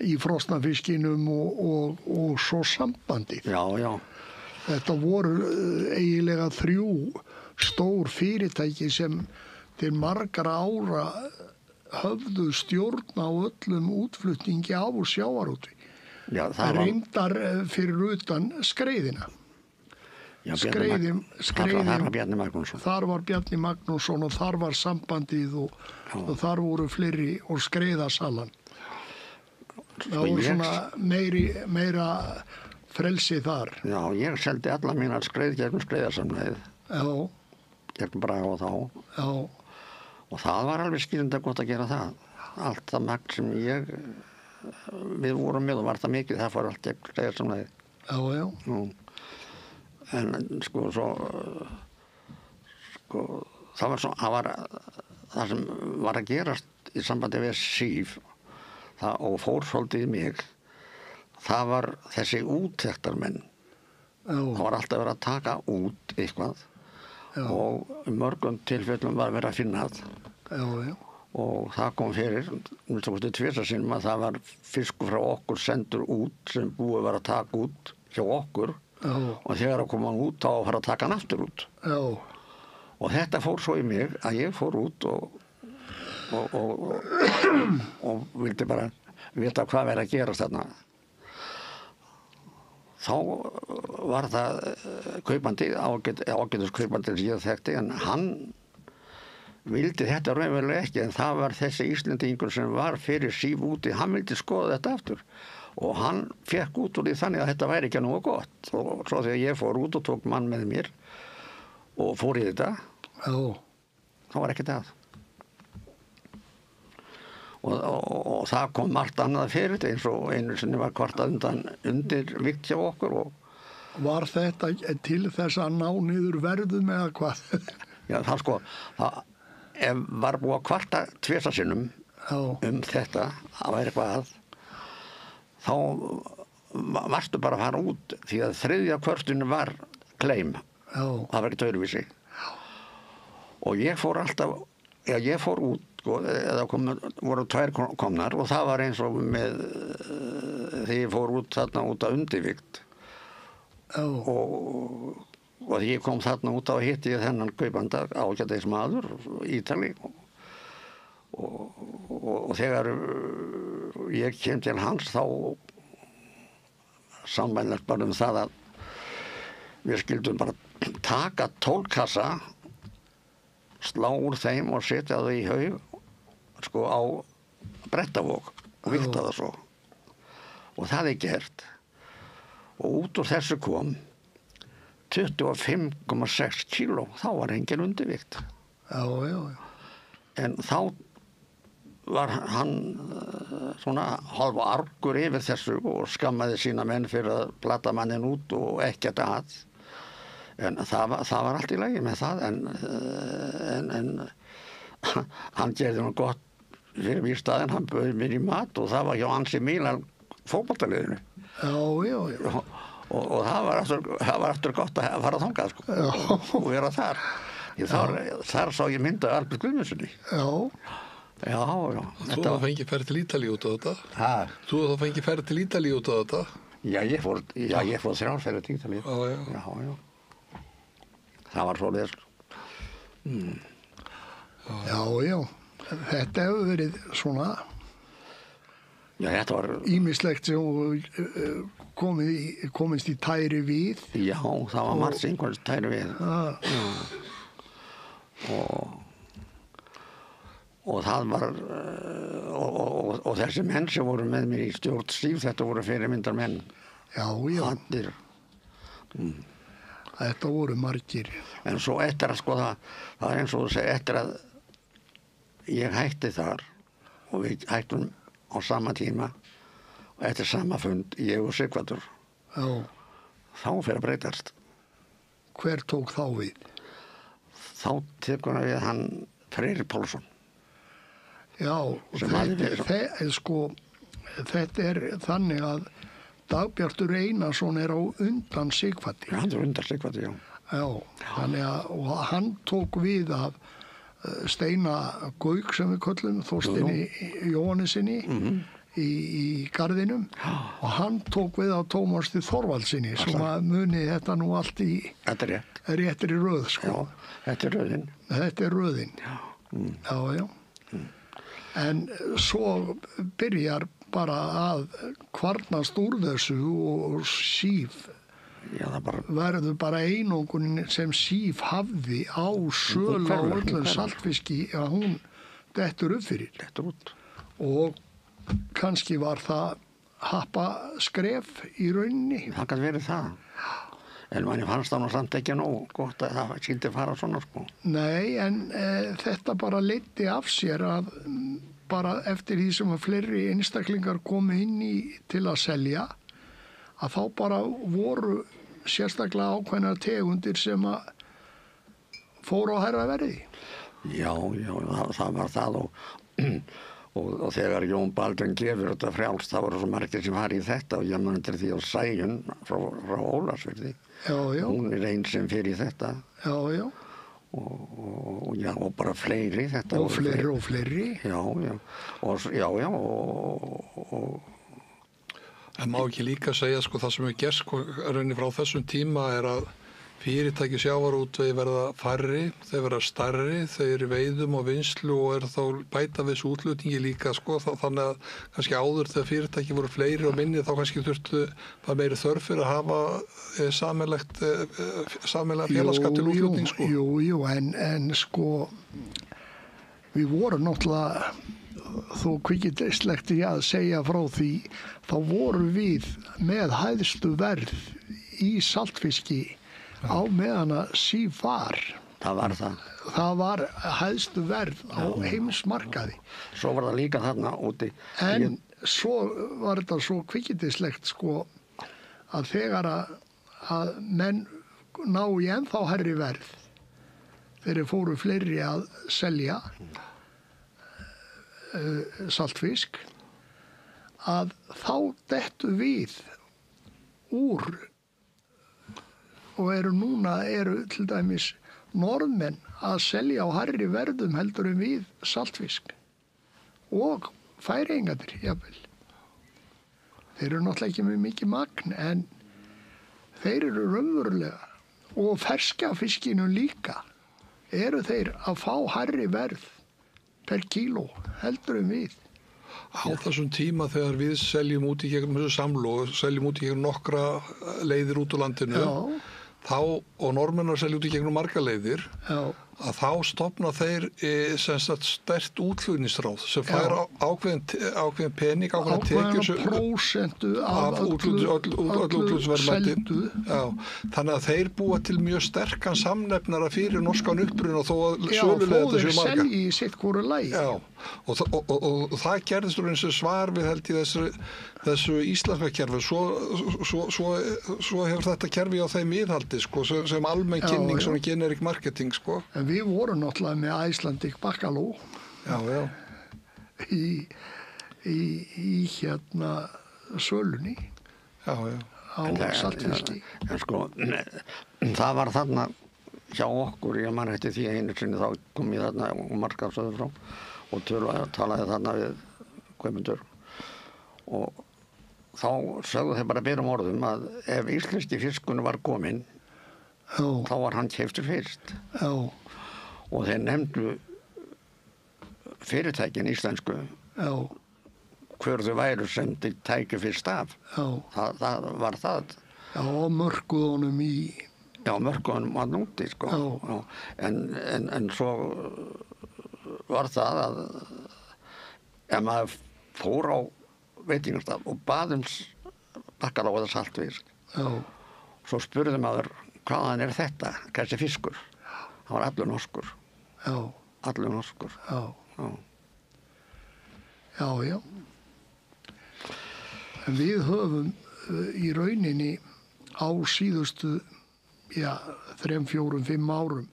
í frosnafiskinum og svo sambandið. Já. Þetta voru eiginlega 3 stór fyrirtæki sem til margra ára höfðu stjórn á öllum útflutningi á sjávarútvegi. Já, það reyndar fyrir utan skreiðina. Já, þar var Bjarni Magnússon. Þar var Bjarni Magnússon og þar var sambandið og þar voru fleiri og skreiðasalan. Það voru svona meira frelsi þar. Já, ég seldi alla mínar skreið gegnum skreiðarsamlegið, Já, gegnum Braga og þá. já, Og það var alveg skýrenda gott að gera það. Allt það magn sem við vorum með og var það mikið, það fór allt gegn skreiðarsamlegið. já, já. Nú, en sko, það sem var að gerast í sambandi við Sif og fór svolítið í mig, það var þessi úttektarmenn. Já, Það var alltaf verið að taka út eitthvað já, og í mörgum tilfellum var verið að finna það. já, já, Og það kom fyrir, tvisvar sinnum að það var fiskur frá okkur sendur út sem búið var að taka út hjá okkur já, og þegar að koma hann út þá var að fara að taka hann aftur út. já, Og þetta fór svo í mig að ég fór út og vildi bara vita hvað verið að gerast þarna. Þá var það kaupandi, ágætis kaupandi sem ég þekkti, en hann vildi þetta raunverulega ekki, en það var þessi Íslendingur sem var fyrir Sif úti, hann vildi skoða þetta aftur og hann fekk út úr því þannig að þetta væri ekki nógu gott. Og svo þegar ég fór út og tók mann með mér og fór í þetta, já, þá var ekki það. Og það kom margt annað fyrir þetta, eins og einu sinni var kvartað undir vikt hjá okkur. Var þetta til þess að ná niður verðum eða hvað? Já, það var búið að kvarta tvisvar sinnum þetta, að væri eitthvað að, þá varstu bara að fara út, því að þriðja kvörtinu var kleim. Já, Það var ekki öðruvísi. Og ég fór alltaf, ég fór út, eða voru tvær komnar og það var eins og með þegar ég fór út þarna út af undirvikt já, og þegar ég kom þarna út á hitti ég þennan kaupanda, ágætis maður, Ítali og þegar ég kem til hans þá sammælast bara það að við skildum bara taka 12 kassa, slá úr þeim og setja þau í haug á Brettavog og vigta það svo. Og það gert. Og út úr þessu kom 25,6 kíló. Þá var engin undirvikt. já, já, En þá var hann svona hálf argur yfir þessu og skammaði sína menn fyrir að plata mannin út og ekkert að. En það var allt í lagi með það, en hann gerði nú gott fyrir mér staðinn, hann bauð mér í mat og það var hjá Ansi Mílan fótboltaliðinu. já, já, já. Og það var aftur gott að fara þangað og vera þar. Þar sá ég mynda Albert Guðmundssoni. Já. Þú þá fengið ferð til Ítalíu út á þetta? Ha? Þú þá fengið ferð til Ítalíu út á þetta? Já, ég fór 3 ferðir til Ítalíu. Já. Það var svoleiðis. Já, já. Þetta hefur verið svona Já, þetta var... ýmislegt sem komist í tæri við. Já, það var margt sem einhvers tæri við. Og það var... Og þessi menn sem voru með mér í stjórn Sif, þetta voru fyrirmyndar menn. Já, já. Allir. Þetta voru margir. En svo eftir að það er eins og þú segir, eftir að ég hætti þar og við hættum á sama tíma og eftir sama fund, ég og Sighvatur, Já. þá fyrir að breytast. Hver tók þá við? Þá tekur hann við hann Freyr Pálsson. Já, þetta er þannig að Dagbjartur Einarsson er á undan Sighvati. Já, hann er undan Sighvati, já. Já, þannig að og hann tók við af Steina Gauk sem við köllum, Þorsteini Jóhannesinni í Garðinum og hann tók við af Tómasi Þorvaldsinni sem að muni þetta nú allt í réttri röð, sko. Já, þetta er röðin. Þetta er röðin. Já. En svo byrjar bara að kvarnast úr þessu og Sif verður bara einangunin sem Sif hafði á sölu á öllum saltfiski að hún dettur upp fyrir. Dettur út. Og kannski var það happaskref í rauninni. Það kann verið það. En manni fannst það nú samt ekki nóg gott að það skildi fara svona sko. Nei, en þetta bara leiddi af sér að bara eftir því sem að fleiri einstaklingar komu inn í til að selja, að þá bara voru sérstaklega ákveðnar tegundir sem að fóru á hærra verði. Já, það var það og þegar Jón Baldvin gefur þetta frjálst, það voru svo margir sem var í þetta og ég man eftir því á Sæjun frá Ólafsfirði. Já. Hún einn sem fyrir þetta. Já. Og bara fleiri. Þetta og fleiri. Já. En má ekki líka segja sko það sem er gerst sko rauninni frá þessum tíma er að fyrirtæki sjávarútvegi verða færri, þeir verða stærri, þeir veiðum og vinnslu og þá bæta við þessu útlutningi líka sko, þannig að kannski áður þegar fyrirtæki voru fleiri og minni þá kannski þurftu það meiri þörf fyrir að hafa sameiginlega félagsskap til útlutning sko. Jú, en sko við vorum náttúrulega þó kvikindeislegt í að segja frá því, þá vorum við með hæðstu verð í saltfiski á meðan að síf var. Það var það. Það var hæðstu verð á heimsmarkaði. Svo var það líka þarna úti. En svo var þetta svo kvikindislegt sko að þegar að menn ná í ennþá hærri verð þegar fóru fleiri að selja saltfisk að þá dettu við úr og eru til dæmis Norðmenn að selja á hærri verðum heldur en við saltfisk og Færeyingarnir jafnvel. Þeir eru náttúrulega ekki með mikið magn en þeir eru raunverulega og ferska fiskinu líka eru þeir að fá hærri verð per kíló heldur en við. Á þessum tíma þegar við seljum út í gegnum þessu samlóð, seljum út í gegnum nokkra leiðir út úr landinu, þá, og normennar selja út í gegnum marga leiðir, að þá stofna þeir sterkt útflutningsráð sem fær ákveðin pening, ákveðin tekjur prósentu af öllu útflutningsverðmæti. Þannig að þeir búa til mjög sterkan samnefnara fyrir norskan uppruna þó að sölulega þetta séu marga. Þó þeir selji í sitt hvoru lagi. Og það gerðist úr eins og svar við held í þessu íslenska kerfi. Svo hefur þetta kerfi á þeim viðhaldi sko, sem almenn kynning, svona generic marketing sko. En við vorum náttúrulega með Icelandic Bacalhau í sölunni á saltfiski. En sko, það var þarna hjá okkur, ég man eftir því einu sinni þá kom ég þarna og markaðsöðu frá og talaði þarna við kaupendur og þá sögðu þeir bara berum orðum að ef íslenski fiskunum var kominn þá var hann keyptur fyrst. Og þeir nefndu fyrirtækin íslensku hver þau væru sem þeir tækju fyrst af. Það var það. Mörkuðunum í... mörkuðunum var núti, sko. En svo var það að ef maður fór á veitingastaf og baðum Bacalhau eða saltfisk, svo spurði maður hvaðan er þetta, hversi fiskur? Það var allur norskur. Allur norskur. Já. En við höfum í rauninni á síðustu 3, 4, 5 árum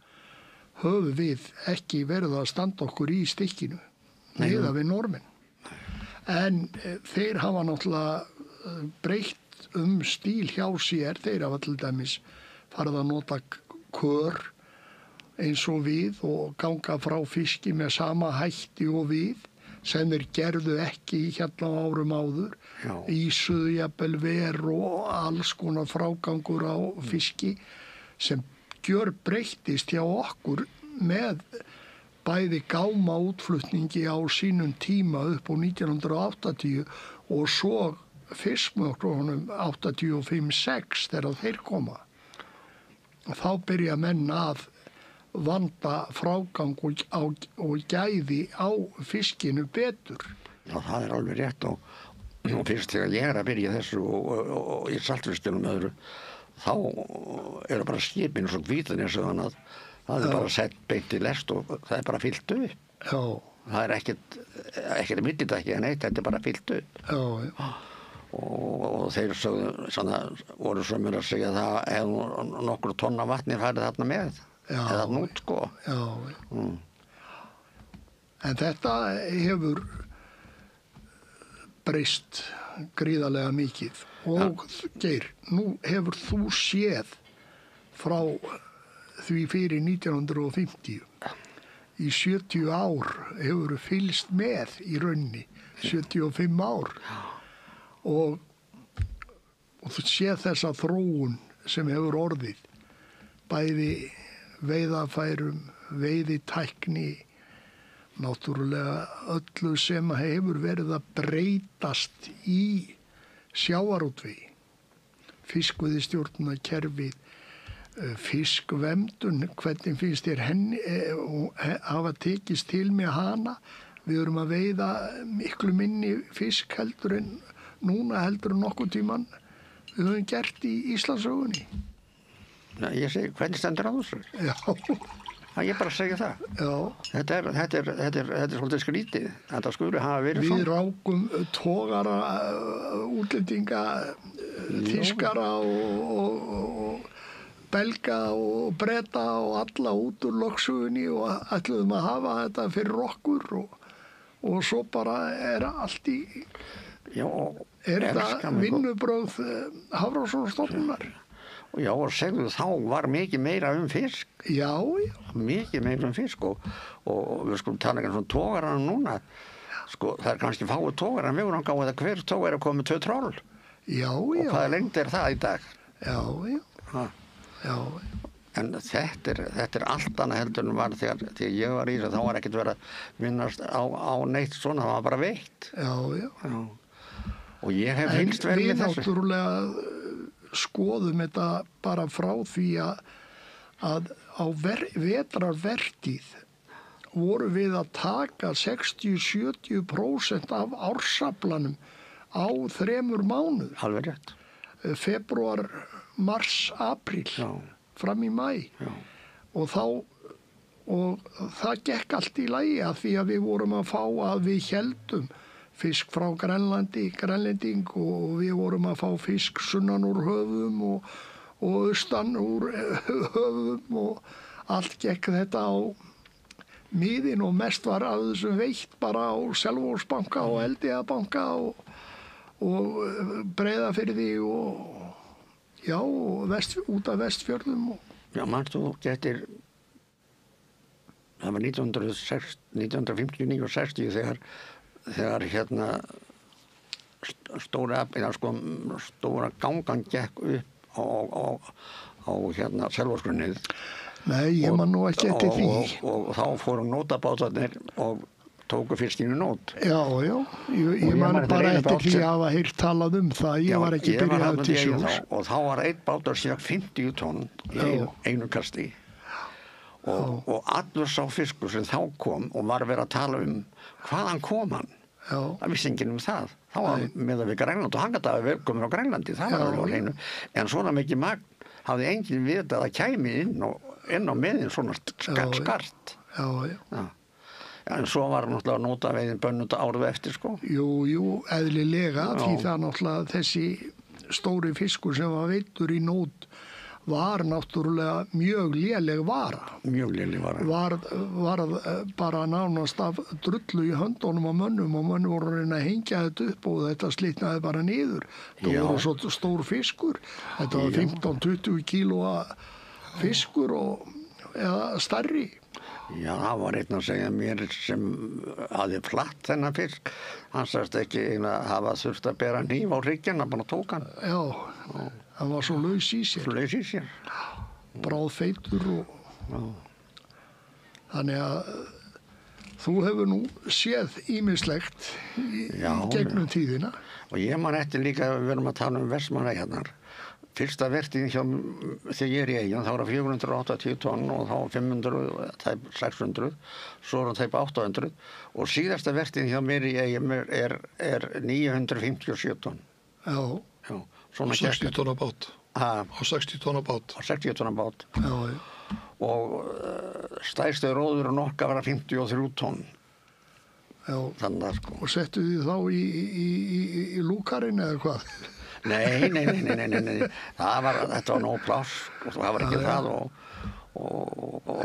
höfum við ekki verið að standa okkur í stykkinu miðað við Norðmenn. En þeir hafa náttúrulega breytt stíl hjá sér. Þeir hafa til dæmis farið að nota kör eins og við og ganga frá fiski með sama hætti og við sem þeir gerðu ekki hérna á árum áður. Ísuðu jafnvel ver og alls konar frágangur á fiski sem gjörbreyttist hjá okkur með bæði gáma útflutningi á sínum tíma upp á 1980 og svo fiskmjölkunum 85-6 þegar þeir koma. Þá byrja menn að vanda frágang og gæði á fiskinu betur. Já, það er alveg rétt og og fyrst þegar ég að byrja þessu og í saltfiskjunum öðru, þá eru bara skipin svo Hvítanes þannig að það bara sett beint í lest og það bara fyllt upp. Já. Það ekkert millidækki en eitt, þetta bara fyllt upp. Já. Og þeir voru sömur að segja það ef nokkur tonna vatni farið þarna með eða nút sko. Já. En þetta hefur breyst gríðarlega mikið og Geir, nú hefur þú séð frá því fyrir 1950 í 70 ár hefur fylgst með í rauninni 75 ár og þú séð þessa þróun sem hefur orðið bæði veiðafærum, veiðitækni, náttúrulega öllu sem hefur verið að breytast í sjávarútvegi, fiskveiðistjórnarkerfið, fiskvemdun, hvernig finnst þér henni hafa tekist til með hana? Við erum að veiða miklu minni fisk heldur en nokkuð tíman við höfum gert í Íslandssögunni. Ég segi, hvernig stendur á þessu? Já. Ég bara segja það. Já. Þetta er svolítið skrítið. Þetta skuli hafa verið Við rákum togara, útlendinga, þýskara og belga og breta og alla út úr lögsögunni og ætluðum að hafa þetta fyrir okkur og svo bara allt í... Já, þetta vinnubrögð Hafrannsóknastofnunar? Já, og segðu þá var mikið meira fisk. Já. Mikið meira fisk og við skulum tala ekki svona togarana núna. Sko, það kannski fáið togar en við vorum gáðið að hver togar komið 2 troll. Já. Og hvaða lengd það í dag? Já. En þetta allt annað heldur en var þegar ég var í þessu, þá var ekkert verið að vinnast á neitt svona, það var bara veitt. Já. Og ég hef fylgst vel með þessu. En við náttúrulega skoðum þetta bara frá því að á vetrarvertíð voru við að taka 60-70% af ársaflanum á 3 mánuð. Alveg rétt. Febrúar, mars, apríl, fram í maí. Og það gekk allt í lagi að því að við vorum að fá að við héldum fisk frá Grænlending og við vorum að fá fisk sunnan úr höfum og austan úr höfum og allt gekk þetta á miðin og mest var að þessum veitt bara á Selvogsbanka og Eldeyjarbanka og Breiðafirði og út af Vestfjörðum. Já, manstu getur það var 1959 og 60 þegar stóra gangan gekk upp á Selvogsgrunnið. Nei, ég man nú ekki eftir því. Og þá fóru nótabátarnir og tóku fiskinu nót. Já, ég man bara eftir því að hafa heyrt talað það. Ég var ekki byrjað til sjós. Og þá var einn bátur sem 50 tonn í einu kasti. Og allur sá fiskur sem þá kom og var verið að tala hvaðan kom hann. Það vissi enginn það. Þá var með við Grænland og hann gat að vera komin á Grænlandi, það var alveg á hreinu. En svona mikið magn hafði enginn vitað að kæmi inn á meðin svona skart. En svo var náttúrulega nótaveiðin bönnuð árið eftir, sko. Jú, eðlilega, því það náttúrulega þessi stóri fiskur sem var veiddur í nót var náttúrulega mjög léleg vara. Mjög léleg vara. Var bara nánast af drullu í höndunum á mönnum og mönnum voru að reyna að hengja þetta upp og þetta slitnaði bara niður. Það voru svo stór fiskur. Þetta var 15-20 kílóa fiskur eða stærri. Já, það var einn að segja mér sem hafði flatt þennan fisk. Hann sagðist ekki að hafa þurft að bera hníf á hrygginn, hann bara tók hann. Já, hann var svo laus í sér. Laus í sér. Bráðfeitur og... Þannig að þú hefur nú séð ýmislegt í gegnum tíðina. Og ég man eftir líka, við verum að tala Vestmannaeyjarnar. Fyrsta vertíðin þegar ég í Eyjum, þá var 480 tonn og þá 500, tæp 600, svo er tæp 800 og síðasta vertíðin hjá mér í Eyjum er 957 tonn. Já. Já, svona 60 tonn á bát. Á 60 tonn á bát. Á 60 tonn á bát. Já. Og stærstu róðurinn okkar var 53 tonn. Já. Þannig að sko. Og settu þið þá í lúkarinn eða hvað? Nei. Þetta var nóg pláss og það var ekki það og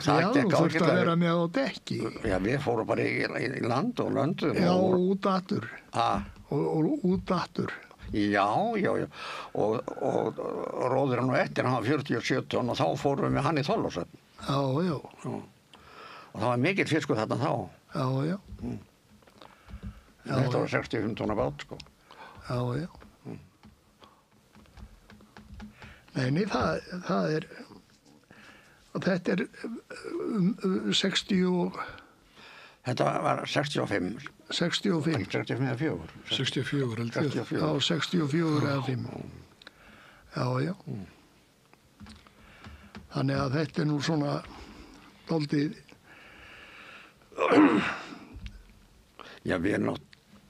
það gekk ágætlega. Já, þú þurfti að vera með á dekki. Já, við fórum bara í land og löndum. Já, út aftur. Og út aftur. Já. Og róðurinn og ettin, hann var 47 tonn og þá fórum við með hann í Þorlákshöfn. Já. Og það var mikill fiskur þarna þá. Já. Þetta var 65 tonna bát, sko. Já. Nei, það er, þetta er 60 og... Þetta var 65. 65. 65 eða 4. 64, held ég. Já, 64 eða 5. Já. Þannig að þetta er nú svona dálítið... Já, við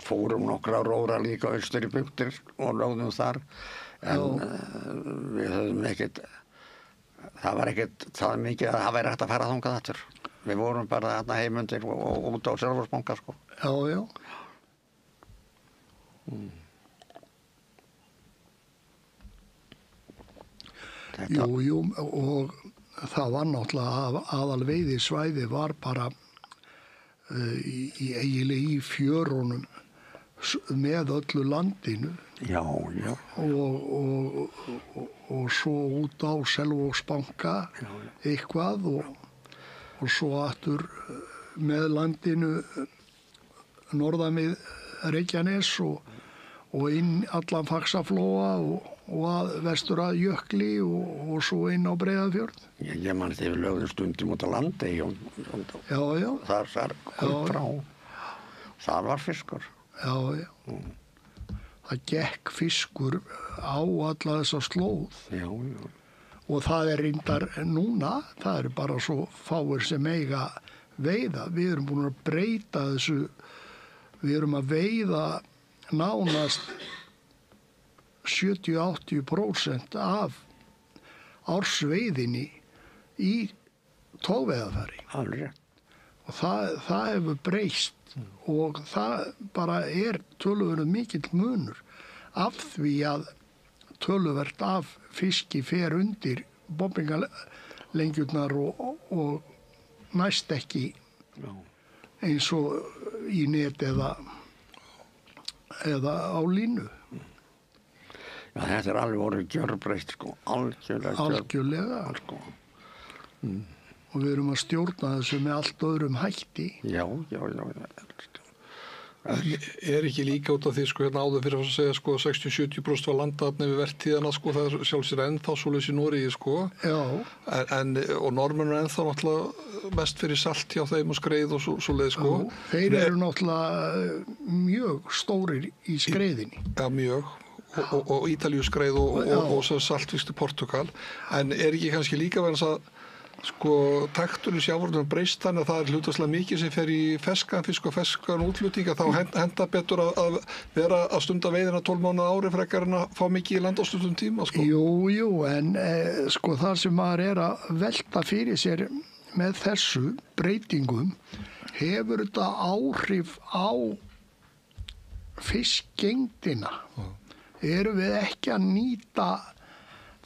fórum nokkra róðra líka austur í bugtir og lögðum þar. En við höfum ekkert, það var ekkert það mikið að það væri hægt að fara þangað aftur. Við vorum bara þarna heimundir og út á Selfossbanka, sko. Já. Jú, og það var náttúrulega aðal veiðisvæði var bara eiginlega í fjörunum með öllu landinu. Já. Og svo út á Selfossbanka eitthvað og svo aftur með landinu norðan við Reykjanes og inn allan Faxaflóa og að vestur að Jökli og svo inn á Breiðafjörð. Ég man þetta yfir lögðum stundum út á Landey og þar kom frá. Það var fiskur. Já. Það gekk fiskur á alla þessa slóð. Já. Og það er reyndar núna, það eru bara svo fáir sem eiga veiða. Við erum búin að breyta þessu, við erum að veiða nánast 70-80% af ársveiðinni í togveiðafæri. Alveg. Og það hefur breyst og það bara er töluvert mikill munur af því að töluvert af fiski fer undir bobbingalengjurnar og næst ekki eins og í net eða á línu. Já, þetta er alveg orðið gjörbreytt, sko. Algjörlega. Sko. Og við erum að stjórna þessu með allt öðrum hætti. Já. Er ekki líka út af því, sko, hérna áður fyrir að segja, sko, 60-70% var landaðarni við vertíðana, sko, það er sjálfsir ennþá svoleiðis í Noregi, sko. Já. Og norðmenn er ennþá náttúrulega mest fyrir salt hjá þeim og skreið og svoleiðis, sko. Já, þeir eru náttúrulega mjög stórir í skreiðinni. Já, mjög. Og Ítalíu skreið og saltfisk til Portugal. En er ekki kannski líka vegna að sko, takturinn í sjávarútvegum breyst þannig að það er hlutfallslega mikið sem fer í ferskan fisk og ferskan útflutninga, þá henda betur að vera að stunda veiðina 12 mánuði ári frekar en að fá mikið í land á stundum tíma, sko. Jú, en sko það sem maður er að velta fyrir sér með þessu breytingum, hefur þetta áhrif á fiskgengdina. Erum við ekki að nýta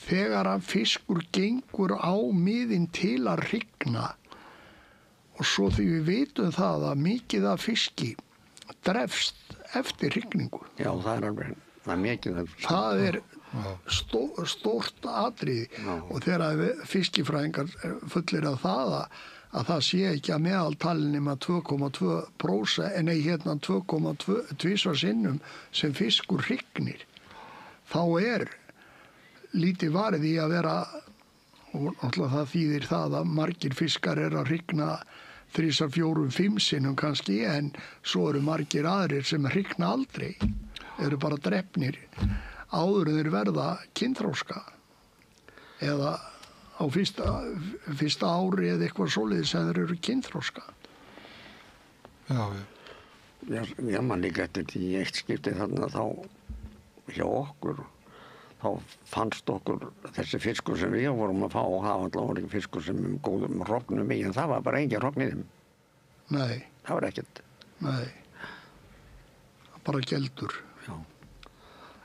þegar að fiskur gengur á miðin til að hrygna og svo því við vitum það að mikið af fiski drefst eftir hrygningu. Já, það er mikið af fiski. Það er stórt atriði. Og þegar fiskifræðingar fullir að það sé ekki að meðaltalið nema 2,2%, nei hérna 2,2 sinnum sem fiskur hrygnir, þá er lítið varið í að vera, og náttúrulega það þýðir það að margir fiskar er að hrygna 3, 4, 5 sinnum kannski, en svo eru margir aðrir sem hrygna aldrei, eru bara drepnir áður en þeir verða kynþroska. eða á fyrsta ári eða eitthvað svoleiðis sem þeir eru kynþroska. Já. Ég man líka eftir því í eitt skipti þarna þá hjá okkur, þá fannst okkur þessi fiskur sem við vorum að fá, það var alltaf ekki fiskur sem góðum rognum í, en það var bara engin rogn í þeim. Nei. Það var ekkert. Nei. Bara geldur. Já.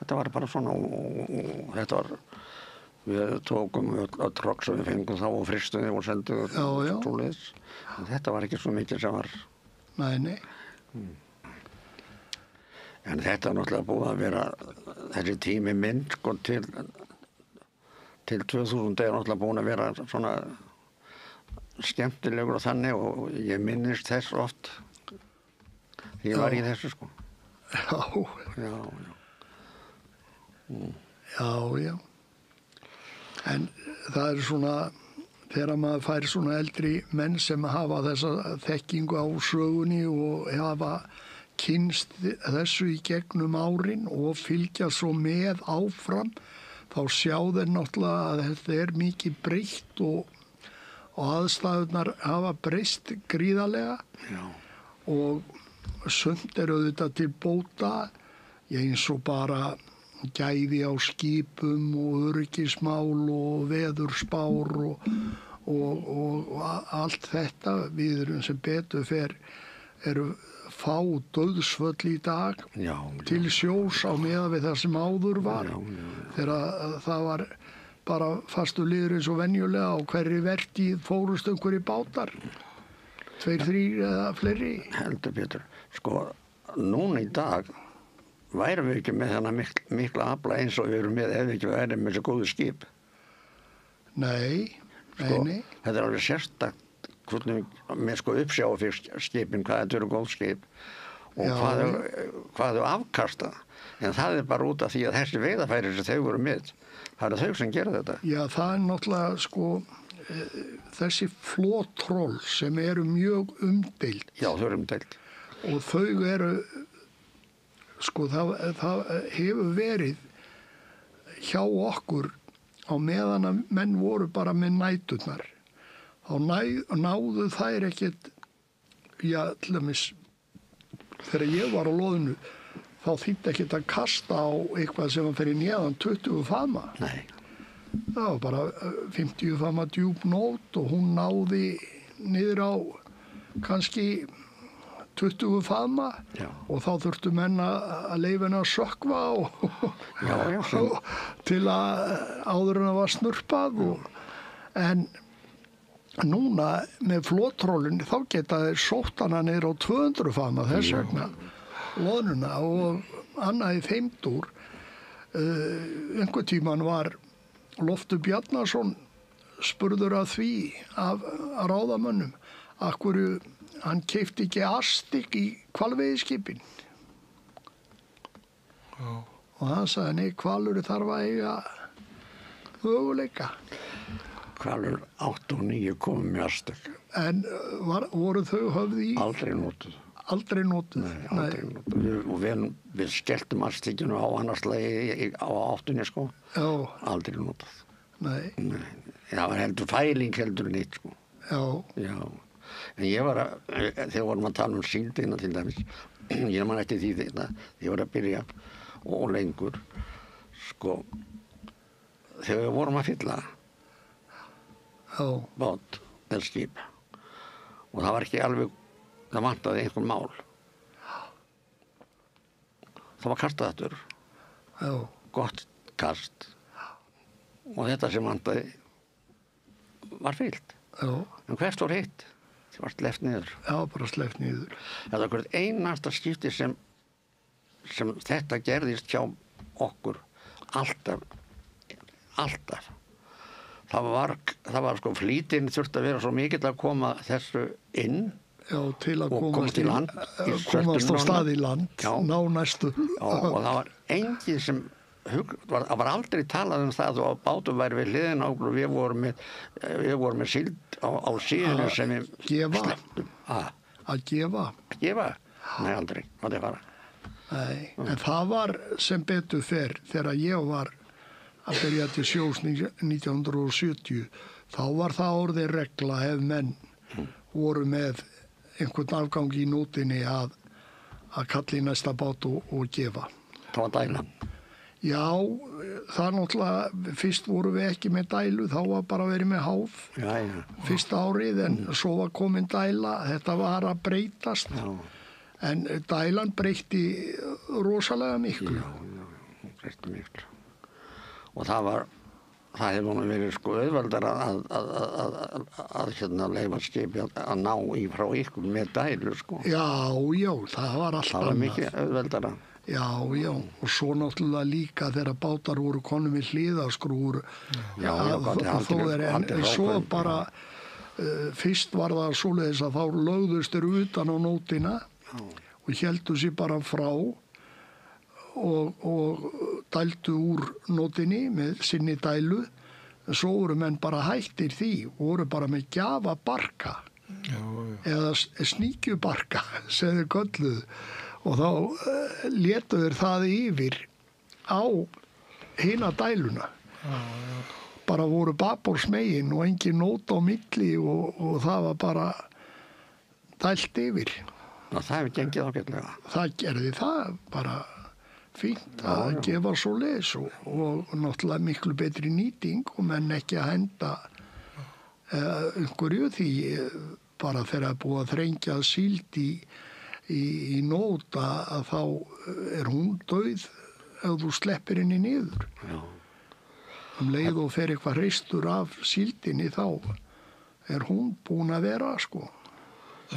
Þetta var bara svona og þetta var, við tókum öll rogn sem við fengum þá og fristuði og senduði svoleiðis. En þetta var ekki svo mikið sem var. Nei. En þetta er náttúrulega búið að vera, þessi tími minn sko til 2000 er náttúrulega búin að vera svona skemmtilegur og þannig og ég minnist þess oft. Ég var í þessu sko. Já. En það er svona, þegar maður fær svona eldri menn sem hafa þessa þekkingu á sögunni og hafa kynst þessu í gegnum árin og fylgja svo með áfram, þá sjá þeir náttúrulega að þetta er mikið breytt og aðstæðurnar hafa breyst gríðarlega. Já. Og sumt er auðvitað til bóta, eins og bara gæði á skipum og öryggismál og veðurspár og allt þetta. Við erum sem betur fer eru fá dauðsföll í dag til sjós á meðan við það sem áður var. Þegar það var bara fastur liður eins og venjulega og hverri vertíð fórust einhverjir bátar. 2, 3 eða fleiri. Heldur betur. Sko, núna í dag værum við ekki með þennan mikla afla eins og við erum með ef við ekki værum með þessu góðu skip. Nei. Þetta er alveg sérstakt með sko uppsjávarskipin, hvað þetta eru góð skip og hvað þau afkasta. En það er bara út af því að þessi veiðarfæri sem þau voru með, það eru þau sem gera þetta. Já, það er náttúrulega sko þessi flottroll sem eru mjög umdeild. Já, þau eru umdeild. Og þau eru, sko það hefur verið hjá okkur á meðan að menn voru bara með næturnar. Þá náðu þær ekkert, til dæmis, þegar ég var á loðinu, þá þýtti ekkert að kasta á eitthvað sem var fyrir neðan 20 faðma. Nei. Það var bara 50 faðma djúp nót og hún náði niður á kannski 20 faðma og þá þurftu menn að leyfa henni að sökkva til að áður en það var snurpað. En núna með flottrollin þá geta þeir sótt hana niður á 200 faðma þess vegna loðnuna og annað í þeimdur. Einhvern tíman var Loftur Bjarnason spurður að því af ráðamönnum af hverju hann keypti ekki astik í hvalveiðiskipin. Og hann sagði, nei, hvalur þarf að eiga möguleika. Hvalur 8 og 9 komum með astik. En voru þau höfð í? Aldrei notuð. Aldrei notuð? Nei, aldrei notuð. Og við skelltum astikinu á annarslagi á 8-unni, sko. Já. Aldrei notuð. Nei. Það var heldur fæling heldur neitt, sko. Já. En ég var þegar vorum að tala síldina til dæmis, ég man eftir því þegar ég var að byrja og lengur, sko, þegar við vorum að fylla bát eða skip og það var ekki alveg, það vantaði einhver mál. Það var kastaðatur, gott kast og þetta sem vantaði var fyllt. En hvert var hitt? Það var sleppt niður. Já, bara sleppt niður. Það var hvert einasta skipti sem þetta gerðist hjá okkur alltaf. Það var sko flýtin þurfti að vera svo mikill að koma þessu inn. Já, til að komast í land. Komast á stað í land, ná næstu. Já, og það var enginn sem það var aldrei talað það og bátum væri við hliðina á okkur og við vorum með síld á síðinu sem við slepptum. Að gefa? Gefa? Nei, aldrei. Það er bara. Nei, en það var sem betur fer þegar ég var að byrja til sjós 1970, þá var það orðið regla ef menn voru með einhvern afgang í nótinni að kalla í næsta bát og gefa. Það var dælan. Já, það náttúrulega, fyrst voru við ekki með dælu, þá var bara verið með háf fyrsta árið, en svo var komin dæla, þetta var að breytast. Já. En dælan breytti rosalega miklu. Já, breytti miklu. Og það hefur nú verið sko auðveldar að leyfa skipi að ná í frá ykkur með dælu sko. Já, það var alltaf það var mikið auðveldara. Já, og svo náttúrulega líka þegar bátar voru konum við hliðaskrúur. En svo bara fyrst var það svoleiðis að þá lögðust þeir utan á nótina og héldu sér bara frá og dældu úr nótinni með sinni dælu. Svo voru menn bara hættir því, voru bara með gjafabarka eða sníkjubarka sem þeir kölluðu, og þá létu þeir það yfir á hina dæluna. Bara voru baborðsmegin og engin nót á milli og það var bara dælt yfir. Það hefur gengið ágætlega. Það gerði það bara fínt að gefa svo leis og náttúrulega miklu betri nýting og menn ekki að henda einhverju því bara þegar búið að þrengja síld í nót að þá hún dauð ef þú sleppir henni niður. Leið og fer eitthvað hreistur af síldinni þá hún búin að vera sko.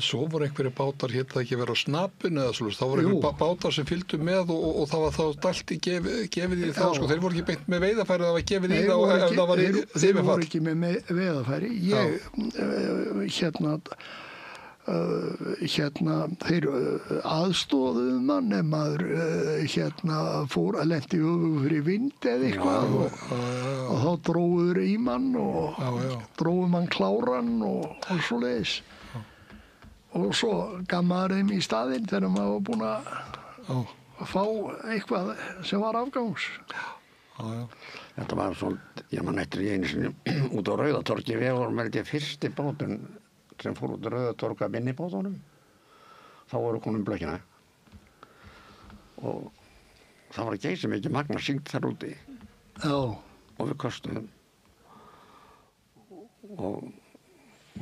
Svo voru einhverju bátar það ekki verið á snappinu eða svo, þá voru einhverju bátar sem fylgdu með og það var þá dælti gefið í þá, sko, þeir voru ekki beint með veiðarfæri, það var gefið í þá ef það var yfirfall. Þeir voru ekki með veiðarfæri. Þeir aðstóðuðu mann ef maður fór að lendi fyrir vind eða eitthvað og þá dróður í mann og dróður mann kláran og svoleiðis. Og svo gaf maður þeim í staðinn þegar maður var búin að fá eitthvað sem var afgangs. Þetta var svona, ég man eftir í einu sinni út á Rauðatorgi, við vorum held ég fyrsti bátun sem fór út á Rauðatorg að minnibátunum. Þá voru konum blökina. Og það var geysi mikið magna síld þar úti. Og við köstuðum. Og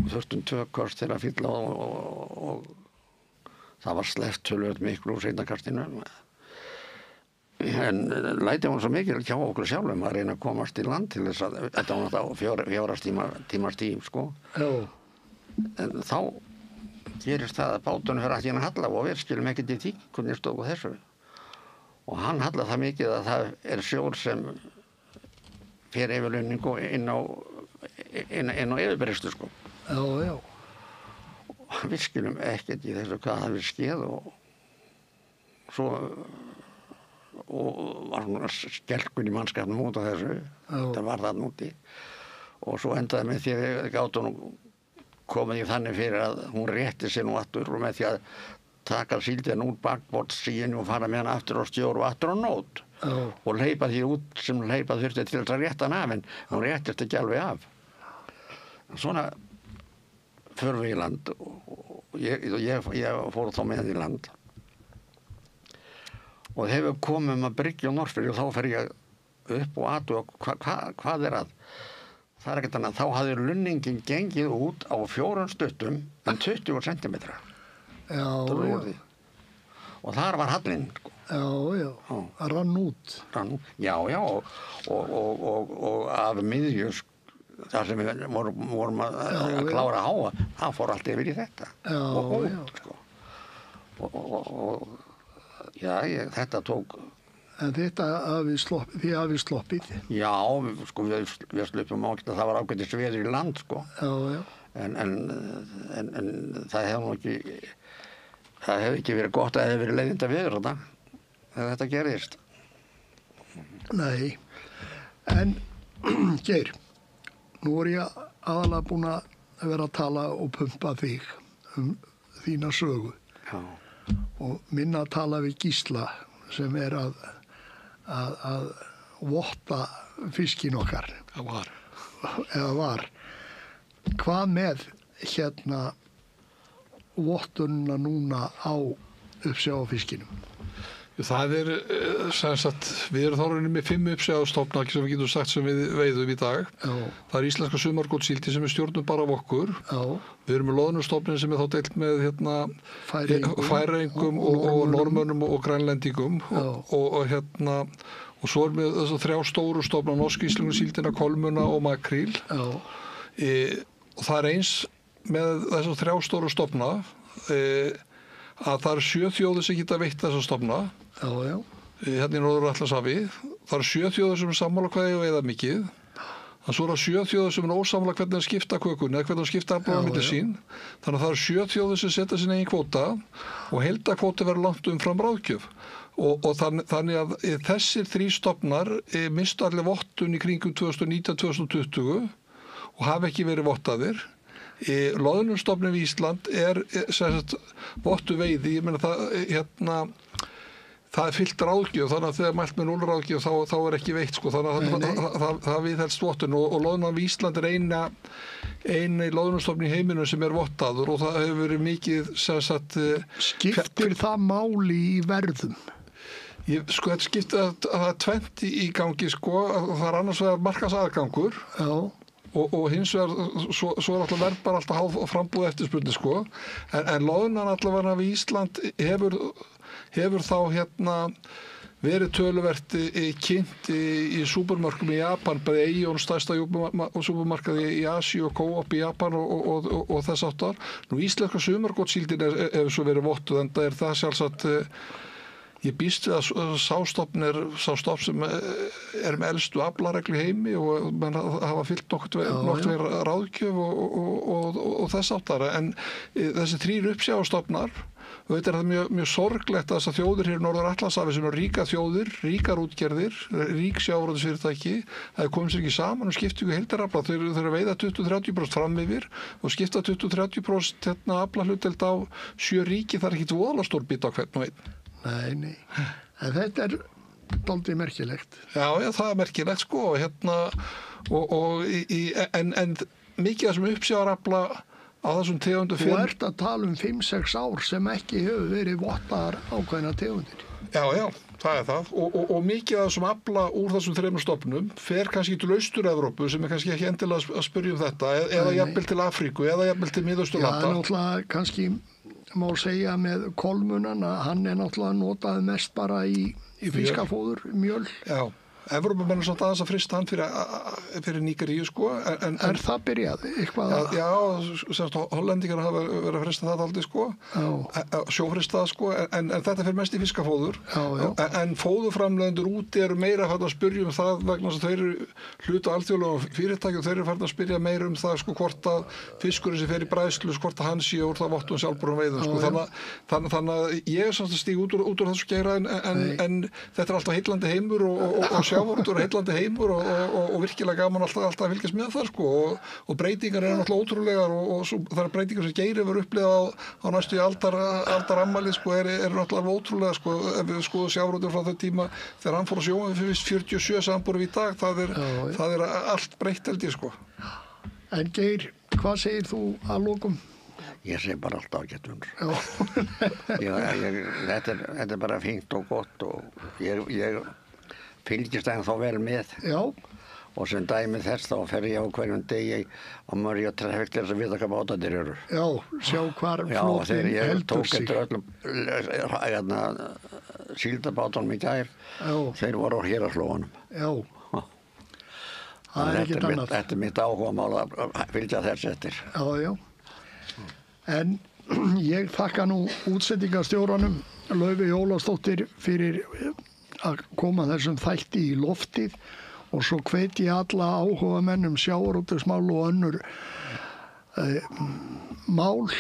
þurftum 2 köst til að fylla og það var sleppt töluvert miklu úr seinnakastinu. En læti var svo mikil hjá okkur sjálfum að reyna að komast í land til þess að þetta var náttúrulega 4 tímar tím sko. En þá gerist það að bátunum fyrir allt í hann halla og við skilum ekkert í því hvernig stóð þessu. Og hann halla það mikið að það sjór sem fer yfirlunningu inn á yfirbrystu sko. Já. Við skilum ekkert í þessu hvað það við skeið og svo var svona skelkun í mannskapnum út af þessu. Það var það núti. Og svo endaði með því að við gátum komið í þannig fyrir að hún rétti sig nú aftur og með því að taka síldina úr bakborðssíðunni og fara með hana aftur á stjór og aftur á nót. Og hleypa því út sem hleypa þurfti til þess að rétta hana af, en hún réttist ekki alveg af. Svona förum við í land og ég fór þá með í land og þegar við komum að Bryggju á Norðfirði og þá fer ég upp og athuga hvað að það ekkert annað, þá hafði lunningin gengið út á 4 stuttum 20 centimetra og þar var hallinn sko. Það rann út og af miðju þar sem við vorum að klára að háa, það fór allt yfir í þetta og út sko. Þetta tók. En þetta þið hafið sloppið? Já, sko, við sluppum ágætt að það var ágættis veður í land sko. En það hefði ekki verið gott að það hefði verið leiðinda veður þegar þetta gerist. Nei, en Geir, nú er ég aðalega búin að vera að tala og pumpa þig þína sögu. Og minna að tala við Gísla sem að votta fiskin okkar. Eða var. Hvað með vottununa núna á uppsjávarfiskinum? Það sem sagt, við erum þá rauninni með 5 uppsjávarstofna sem við getum sagt sem við veiðum í dag. Já. Það er íslenska sumargotssíldin sem við stjórnum bara af okkur. Já. Við erum með loðnustofnin sem er þá deilt með Færeyingum og Norðmönnum og Grænlendingum og svo er með þess að 3 stóru stofna, norsk íslenskusíldina, kolmuna og makríl. Og það er eins með þess að 3 stóru stofna að það eru 7 þjóðir sem geta veitt þessa stofna. Hérna í Norður-Atlantshafi. Það eru 7 þjóðir sem er sammála hvað eiga að veiða mikið. Þannig svo eru 7 þjóðir sem er ósammála hvernig að skipta kökunni eða hvernig að skipta aflanum milli sín. Þannig að það eru 7 þjóðir sem setja sín eigin kvóta og heildarkvóti verður langt umfram ráðgjöf. Og þannig að þessir 3 stofnar mistu allir vottun í kringum 2019-2020 og hafa ekki verið vottaðir. Loðnustofnum í Ísland er vottu veiði, ég meina það er fyllt ráðgjöf, þannig að þegar mælt með 0 ráðgjöf þá er ekki veitt, sko, þannig að það viðhelst vottun og loðnan í Ísland er eini loðnustofn í heiminum sem er vottaður og það hefur verið mikið Skiptir það máli í verðum? Sko þetta skiptir að það er 20 í gangi, sko, það er annars vegar markaðsaðgangur. Já. Og hins vegar, svo er alltaf verð bara alltaf hálf frambúð eftirspurning, sko. En loðnan allavega við Ísland hefur þá verið töluvert kynnt í súpermarkum í Japan, bæði Aeon, stærsta súpermarkaði í Asíu og Coop í Japan og þess áttar. Nú íslenska sumargotssíldin hefur svo verið vottuð, en það er sjálfsagt ég býst við að sá stofn sem er með elstu aflareglu í heimi og menn hafa fyllt nokkurt verið ráðgjöf og þess áttar. En þessi 3 uppsjávarstofnar, þetta er það mjög sorglegt að þessar þjóðir hér í Norður-Atlantshafi sem eru ríka þjóðir, ríkar útgerðir, rík sjávarútvegsfyrirtæki, það komið sér ekki saman og skipta heildarafla. Þau eru að veiða 20-30% fram yfir og skipta 20-30% aflahlutdeild á 7 ríki, það er ekki voðalega stór bit á hvern og einn. Nei, en þetta er dálítið merkilegt. Já, það er merkilegt, sko, en mikið af þessum uppsjávarafla á þessum tegundum Þú ert að tala 5-6 ár sem ekki hefur verið vottaðar ákveðna tegundir. Já, það er það og mikið af þessum afla úr þessum 3 stofnum fer kannski til Austur-Evrópu sem er kannski ekki endilega að spyrja þetta eða jafnvel til Afríku eða jafnvel til Miðausturlanda. Já, náttúrulega kannski má segja með kolmunan að hann er náttúrulega notað mest bara í fiskafóður, mjöl. Já. Evrópumenn er samt aðeins að frista hann fyrir Nígeríu, sko. Er það byrjað? Eitthvað já, semst hollendingar hafa verið að frista það aldrei, sko. Sjófristað, sko, en þetta fyrir mest í fiskafóður. Já. En fóðurframleiðendur úti eru meira að spyrja það vegna þess að þeir eru hluta alþjóðlegum fyrirtæki og þeir eru farin að spyrja meira það, sko, hvort að fiskurinn sem fer í bræðslu, hvort að hann sé úr það vottun sjálfbærum veiðum, sko. Þannig að ég er samt að stíga út úr þessu geira en þetta er alltaf heillandi heimur og sjávarútvegur heillandi heimur og virkilega gaman alltaf að fylgjast með það, sko, og breytingar eru náttúrulega ótrúlegar og það eru breytingar sem Geir hefur upplifað á næstu aldarafmæli, sko, eru náttúrulega ótrúlega, sko, ef við skoðum sjávarútvegur frá þau tíma þegar hann fór á sjóinn fyrir 47 samanborið í dag, það er allt breytt, held ég, sko. En Geir, hvað segir þú að lokum? Ég segi bara alltaf ágættur. Þetta er bara fínt og gott og ég fylgist ennþá vel með. Já. Og sem dæmi þess þá fer ég á hverjum degi á Mörju og Trefil til að vita hvað bátarnir eru. Já, sjá hvar flótinn heldur sig. Já, þegar ég tók eftir öllum síldabátunum í gær, þeir voru á Héraðslóðunum. Já. Það er ekkert annað. Þetta er mitt áhugamál að fylgja þess eftir. Já. En ég þakka nú útsendingarstjóranum Laufey Ólafsdóttir fyrir að koma þessum þætti í loftið og svo hvet ég alla áhugamenn sjávarútvegsmál og önnur mál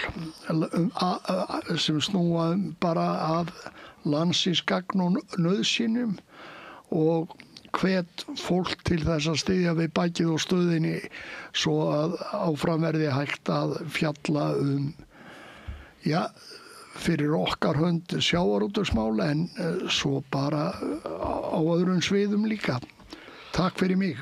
sem snúa bara að landsins gagn og nauðsynjum og hvet fólk til þess að styðja við bakið og stöðinni svo að áfram verði hægt að fjalla fyrir okkar hönd sjávarútvegsmál en svo bara á öðrum sviðum líka. Takk fyrir mig.